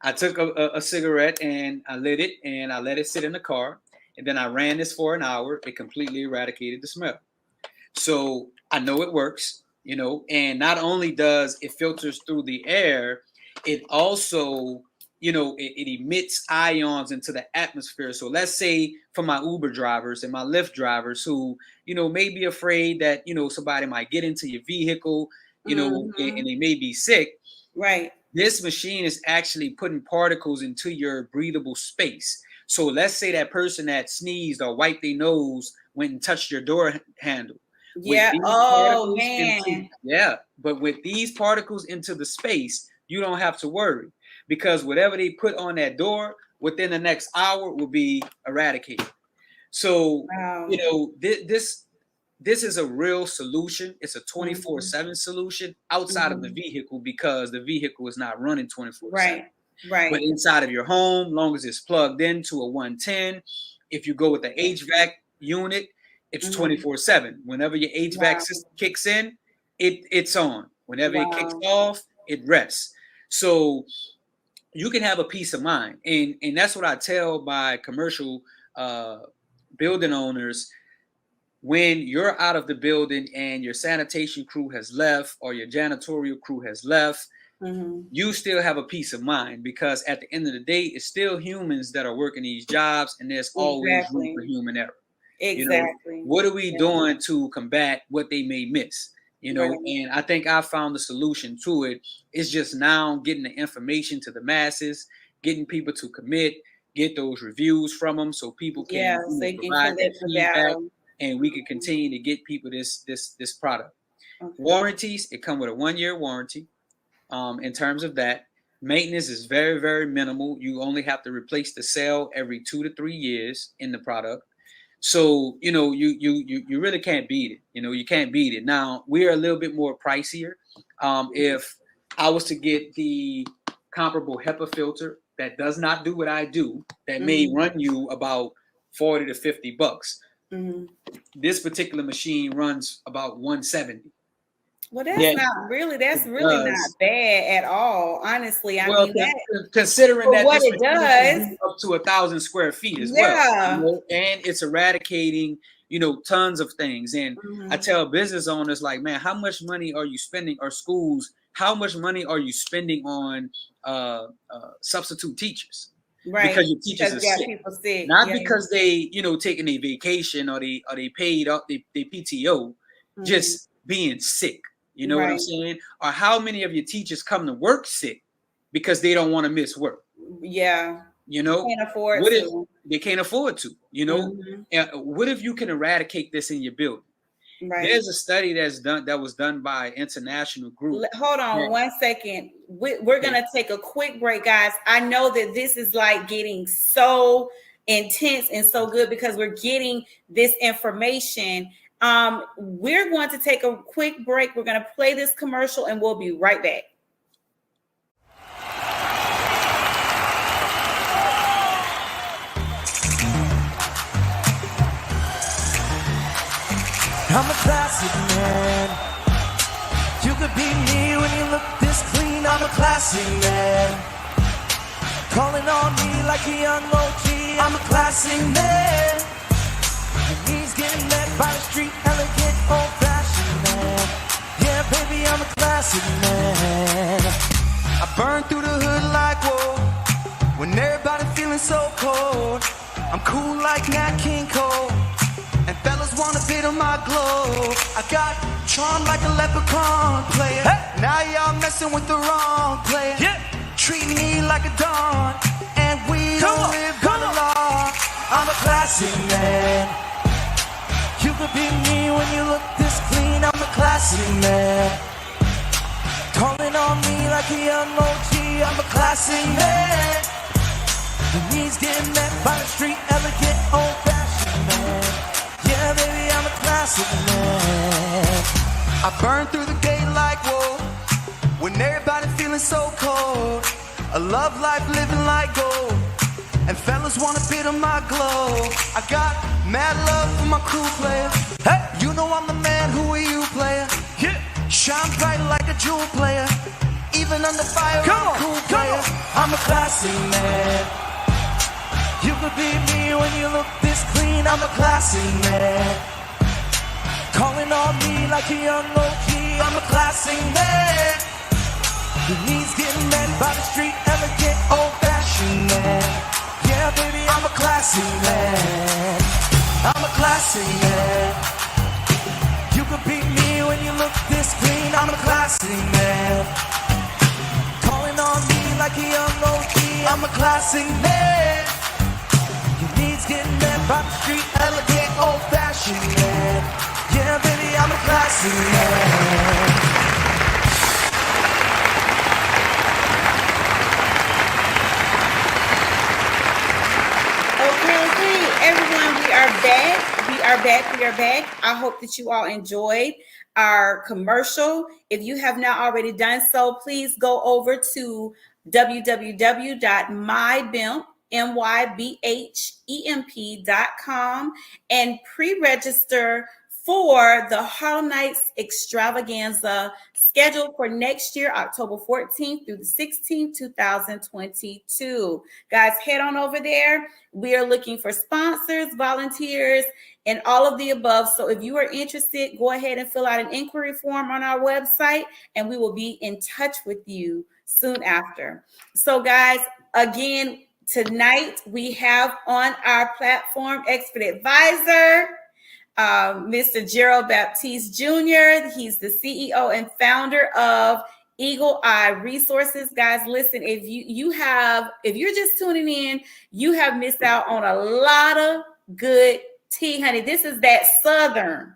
[SPEAKER 3] I took a cigarette and I lit it and I let it sit in the car. And then I ran this for an hour. It completely eradicated the smell. So I know it works, and not only does it filters through the air, it also, it emits ions into the atmosphere. So let's say for my Uber drivers and my Lyft drivers who, may be afraid that, somebody might get into your vehicle, and they may be sick.
[SPEAKER 1] Right.
[SPEAKER 3] This machine is actually putting particles into your breathable space. So let's say that person that sneezed or wiped their nose went and touched your door handle.
[SPEAKER 1] Yeah. Oh, man.
[SPEAKER 3] But with these particles into the space, you don't have to worry because whatever they put on that door within the next hour will be eradicated. So, this is a real solution. It's a 24/7 solution outside of the vehicle because the vehicle is not running 24/7.
[SPEAKER 1] Right.
[SPEAKER 3] But inside of your home, long as it's plugged into a 110, if you go with the HVAC unit, it's 24/7. Whenever your HVAC system kicks in, it's on. Whenever it kicks off, it rests. So you can have a peace of mind. And that's what I tell my commercial building owners. When you're out of the building and your sanitation crew has left or your janitorial crew has left, you still have a peace of mind, because at the end of the day, it's still humans that are working these jobs, and there's always room for human error.
[SPEAKER 1] Exactly.
[SPEAKER 3] You know, what are we doing to combat what they may miss? You know, and I think I found the solution to it. It's just now getting the information to the masses, getting people to commit, get those reviews from them, so people can
[SPEAKER 1] so they can
[SPEAKER 3] provide that feedback, and we can
[SPEAKER 1] Mm-hmm.
[SPEAKER 3] continue to get people this product. Warranties, it comes with a 1-year warranty. In terms of that, maintenance is very, very minimal. You only have to replace the cell every 2 to 3 years in the product. So, you know, you really can't beat it. You know, you can't beat it. Now, we're a little bit more pricier. If I was to get the comparable HEPA filter that does not do what I do, that may run you about $40 to $50. This particular machine runs about $170.
[SPEAKER 1] Well, that's really not bad at all, honestly. I mean,
[SPEAKER 3] considering that
[SPEAKER 1] what
[SPEAKER 3] this
[SPEAKER 1] it does
[SPEAKER 3] up to 1,000 square feet as well, you know, and it's eradicating, you know, tons of things. And I tell business owners, like, man, how much money are you spending, or schools, how much money are you spending on substitute teachers?
[SPEAKER 1] Right,
[SPEAKER 3] because your teachers are sick.
[SPEAKER 1] People sick,
[SPEAKER 3] not because they, you know, taking a vacation, or they paid up the PTO, just being sick. You know what I'm saying? Or how many of your teachers come to work sick because they don't want to miss work?
[SPEAKER 1] Yeah.
[SPEAKER 3] You know,
[SPEAKER 1] can't afford
[SPEAKER 3] what
[SPEAKER 1] to.
[SPEAKER 3] If they can't afford to, you know? And what if you can eradicate this in your building? Right. There's a study that was done by an international group.
[SPEAKER 1] Hold on 1 second. We're going to take a quick break, guys. I know that this is like getting so intense and so good because we're getting this information. We're going to take a quick break. We're going to play this commercial and we'll be right back.
[SPEAKER 6] I'm a classic man. You could be me when you look this clean. I'm a classic man. Calling on me like a young OG. I'm a classic man. Your needs getting met by the street, elegant, old-fashioned man. Yeah, baby, I'm a classic man. I burn through the hood like whoa. When everybody feeling so cold, I'm cool like Nat King Cole. And fellas wanna bit on my glow. I got charmed like a leprechaun player. Hey. Now y'all messing with the wrong player. Yeah. Treat me like a don, and we don't live by the law. I'm a classic man. You could be me when you look this clean. I'm a classic man. Calling on me like a young OG. I'm a classic man. Your needs getting met by the street, elegant, old-fashioned man. Yeah, baby, I'm a classic man. I burn through the gate like whoa. When everybody feeling so cold. A love life living like gold. And fellas wanna bit on my glow. I got mad love for my crew player. Hey, you know I'm the man, who are you, player? Yeah. Shine bright like a jewel player. Even under fire, I'm a cool player. I'm a classic man. You could be me when you look this clean. I'm a classic man. Calling on me like a young OG. I'm a classic man. Your needs getting met by the street, elegant, old-fashioned man. Yeah, baby, I'm a classic man. I'm a classic man. You could be me when you look this clean. I'm a classic man. Calling on me like a young OG. I'm a classic man. Your needs getting met by the street, elegant, old-fashioned man. Yeah, baby, I'm a classic man.
[SPEAKER 1] Okay, everyone, we are back. I hope that you all enjoyed our commercial. If you have not already done so, please go over to www.mybhemp.com and pre-register for the Harlem Nights extravaganza scheduled for next year, October 14th through the 16th, 2022. Guys, head on over there. We are looking for sponsors, volunteers, and all of the above. So if you are interested, go ahead and fill out an inquiry form on our website, and we will be in touch with you soon after. So guys, again, tonight we have on our platform expert advisor, Mr. Gerald Baptiste Jr. He's the CEO and founder of Eagle Eye Resources. Guys, listen, if you're just tuning in, you have missed out on a lot of good tea, honey. This is that southern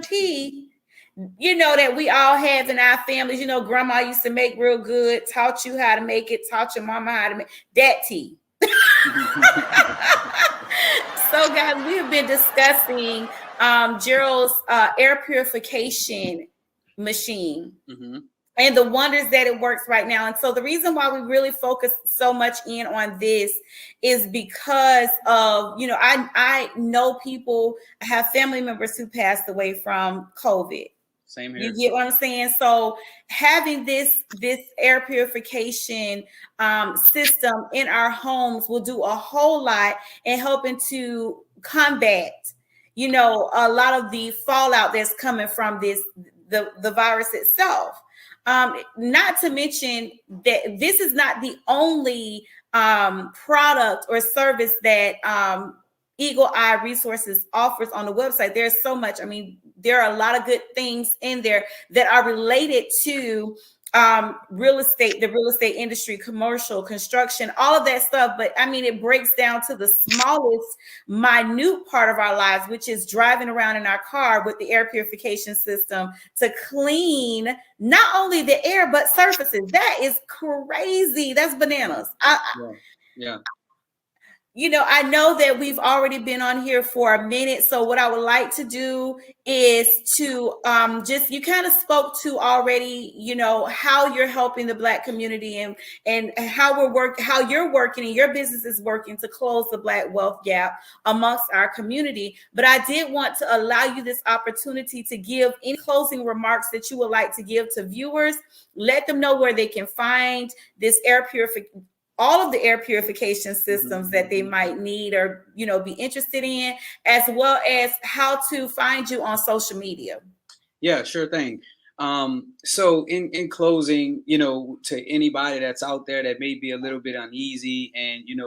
[SPEAKER 1] tea, that we all have in our families. Grandma used to make real good, taught you how to make it, taught your mama how to make that tea. So, guys, we have been discussing Gerald's air purification machine and the wonders that it works right now. And so the reason why we really focus so much in on this is because of, I know people, I have family members who passed away from COVID.
[SPEAKER 3] Same here.
[SPEAKER 1] You get what I'm saying? So having this air purification system in our homes will do a whole lot in helping to combat, a lot of the fallout that's coming from the virus itself. Not to mention that this is not the only product or service that Eagle Eye Resources offers on the website. There's so much. I mean, there are a lot of good things in there that are related to real estate, the real estate industry, commercial, construction, all of that stuff. But I mean, it breaks down to the smallest, minute part of our lives, which is driving around in our car with the air purification system to clean not only the air, but surfaces. That is crazy. That's bananas.
[SPEAKER 3] Yeah.
[SPEAKER 1] I know that we've already been on here for a minute. So what I would like to do is to you kind of spoke to already, how you're helping the Black community and how you're working and your business is working to close the Black wealth gap amongst our community. But I did want to allow you this opportunity to give any closing remarks that you would like to give to viewers. Let them know where they can find this all of the air purification systems that they might need or, be interested in, as well as how to find you on social media.
[SPEAKER 3] Yeah, sure thing. So in closing, to anybody that's out there that may be a little bit uneasy and, you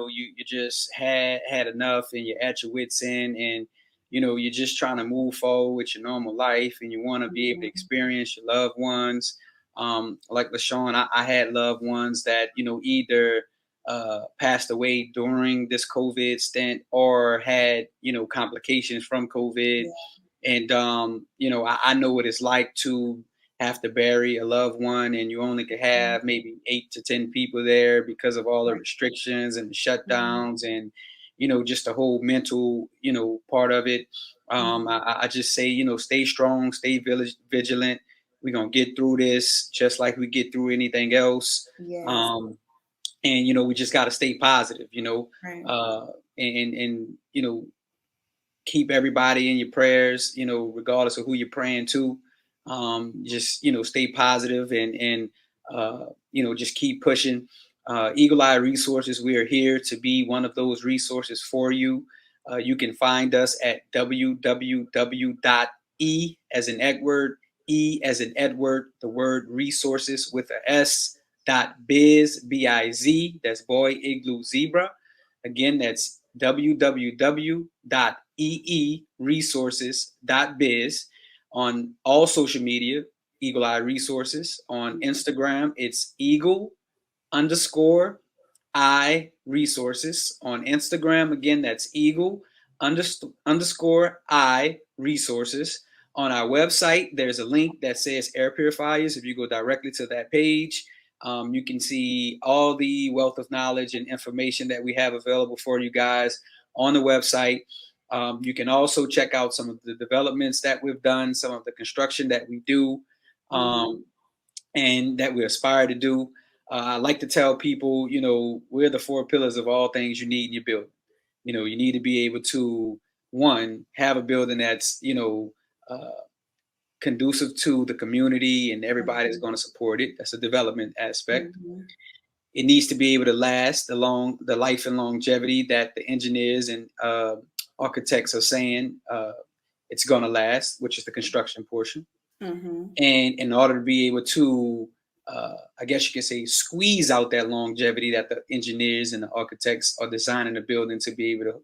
[SPEAKER 3] just had enough and you're at your wit's end and, you're just trying to move forward with your normal life and you want to be able to experience your loved ones. Like LaShawn, I had loved ones that, either passed away during this COVID stint or had, complications from COVID. And, I know what it's like to have to bury a loved one and you only could have maybe 8 to 10 people there because of all the restrictions and the shutdowns and, just the whole mental, part of it. I just say, stay strong, stay vigilant. We're going to get through this just like we get through anything else.
[SPEAKER 1] Yes.
[SPEAKER 3] And, we just got to stay positive,
[SPEAKER 1] Right.
[SPEAKER 3] And keep everybody in your prayers, regardless of who you're praying to. Just, stay positive and just keep pushing. Eagle Eye Resources, we are here to be one of those resources for you. You can find us at www.e as in Edward, E as in Edward, the word resources with a S, .biz, B-I-Z, that's boy, igloo, zebra. Again, that's www.eeresources.biz. On all social media, Eagle Eye Resources. On Instagram, it's Eagle_Eye Resources. On Instagram, again, that's Eagle_Eye Resources. On our website, there's a link that says air purifiers. If you go directly to that page, you can see all the wealth of knowledge and information that we have available for you guys on the website. You can also check out some of the developments that we've done, some of the construction that we do, and that we aspire to do. I like to tell people, we're the 4 pillars of all things you need in your building. You need to be able to one, have a building that's, conducive to the community and everybody is going to support it. That's a development aspect. It needs to be able to last along the life and longevity that the engineers and architects are saying it's going to last, which is the construction portion. And in order to be able to, I guess you could say, squeeze out that longevity that the engineers and the architects are designing the building to be able to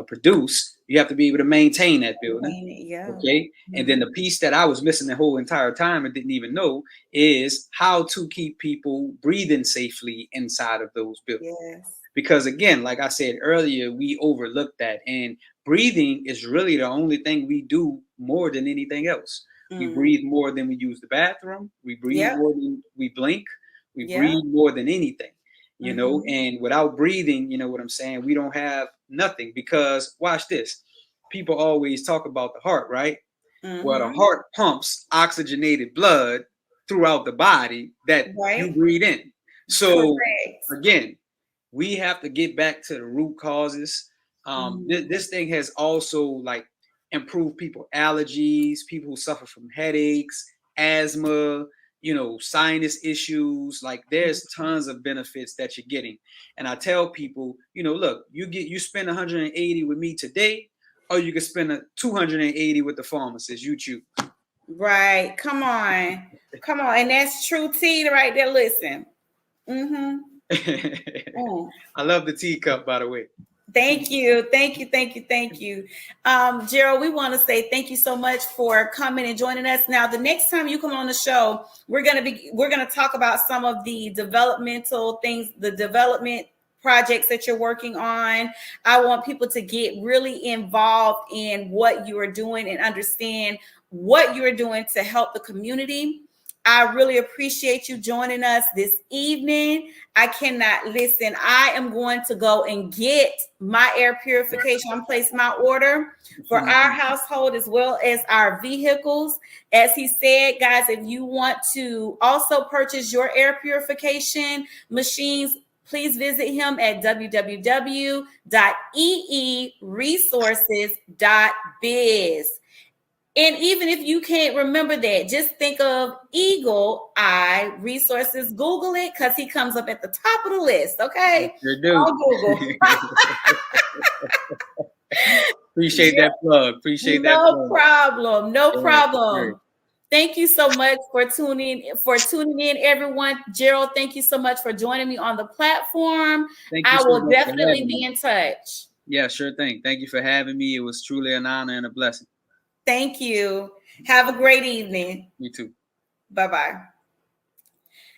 [SPEAKER 3] produce, you have to be able to maintain that building. Okay. And then the piece that I was missing the whole entire time and didn't even know is how to keep people breathing safely inside of those buildings. Because again, like I said earlier, we overlooked that, and breathing is really the only thing we do more than anything else. We breathe more than we use the bathroom. We breathe more than we blink. We breathe more than anything, and without breathing, you know what I'm saying? We don't have nothing, because watch this. People always talk about the heart, right? Well, the heart pumps oxygenated blood throughout the body that you breathe in. So again, we have to get back to the root causes. This thing has also like improved people allergies, people who suffer from headaches, asthma, sinus issues. Like there's tons of benefits that you're getting. And I tell people, look, you spend 180 with me today, or you can spend 280 with the pharmacist. You choose.
[SPEAKER 1] Right. Come on. And that's true tea right there. Listen.
[SPEAKER 3] I love the teacup, by the way.
[SPEAKER 1] Thank you. Gerald, we want to say thank you so much for coming and joining us. Now, the next time you come on the show, we're going to talk about some of the developmental things, the development projects that you're working on. I want people to get really involved in what you are doing and understand what you're doing to help the community. I really appreciate you joining us this evening. I cannot listen. I am going to go and get my air purification. I'm placing my order for our household as well as our vehicles. As he said, guys, if you want to also purchase your air purification machines, please visit him at www.eeresources.biz. And even if you can't remember that, just think of Eagle Eye Resources. Google it, because he comes up at the top of the list. Okay.
[SPEAKER 3] Sure do.
[SPEAKER 1] On Google.
[SPEAKER 3] Appreciate that plug.
[SPEAKER 1] No problem. Thank you so much for tuning in, everyone. Gerald, thank you so much for joining me on the platform. I will definitely be in touch.
[SPEAKER 3] Yeah, sure thing. Thank you for having me. It was truly an honor and a blessing.
[SPEAKER 1] Thank you. Have a great evening.
[SPEAKER 3] You too.
[SPEAKER 1] Bye-bye.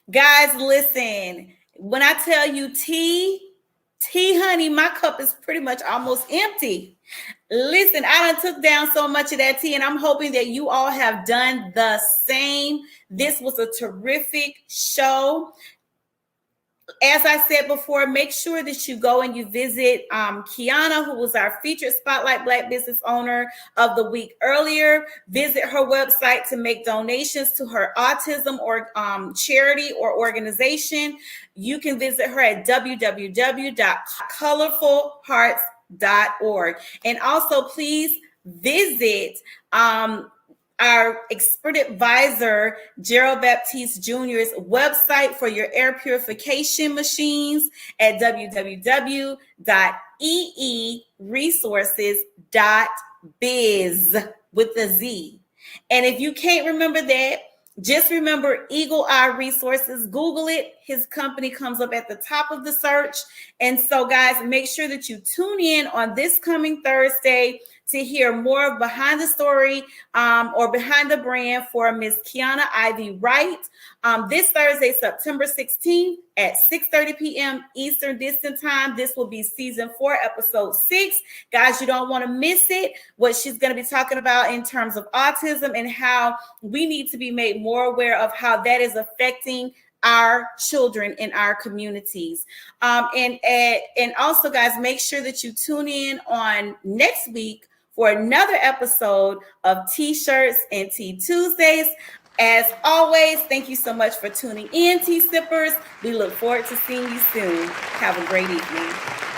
[SPEAKER 1] Guys, listen. When I tell you tea, honey, my cup is pretty much almost empty. Listen, I done took down so much of that tea, and I'm hoping that you all have done the same. This was a terrific show. As I said before, make sure that you go and you visit Kiana, who was our featured Spotlight Black Business Owner of the week earlier. Visit her website to make donations to her autism or charity or organization. You can visit her at www.colorfulhearts.org. And also, please visit our expert advisor, Gerald Baptiste Jr.'s website for your air purification machines at www.eeresources.biz with a Z. And if you can't remember that, just remember Eagle Eye Resources. Google it. His company comes up at the top of the search. And so, guys, make sure that you tune in on this coming Thursday to hear more of behind the story or behind the brand for Miss Kiana Ivy Wright. This Thursday, September 16th at 6:30 p.m. Eastern Distance Time. This will be season 4, episode 6. Guys, you don't want to miss it. What she's going to be talking about in terms of autism and how we need to be made more aware of how that is affecting our children in our communities. And also, guys, make sure that you tune in on next week for another episode of T-Shirts and Tea Tuesdays. As always, thank you so much for tuning in, Tea Sippers. We look forward to seeing you soon. Have a great evening.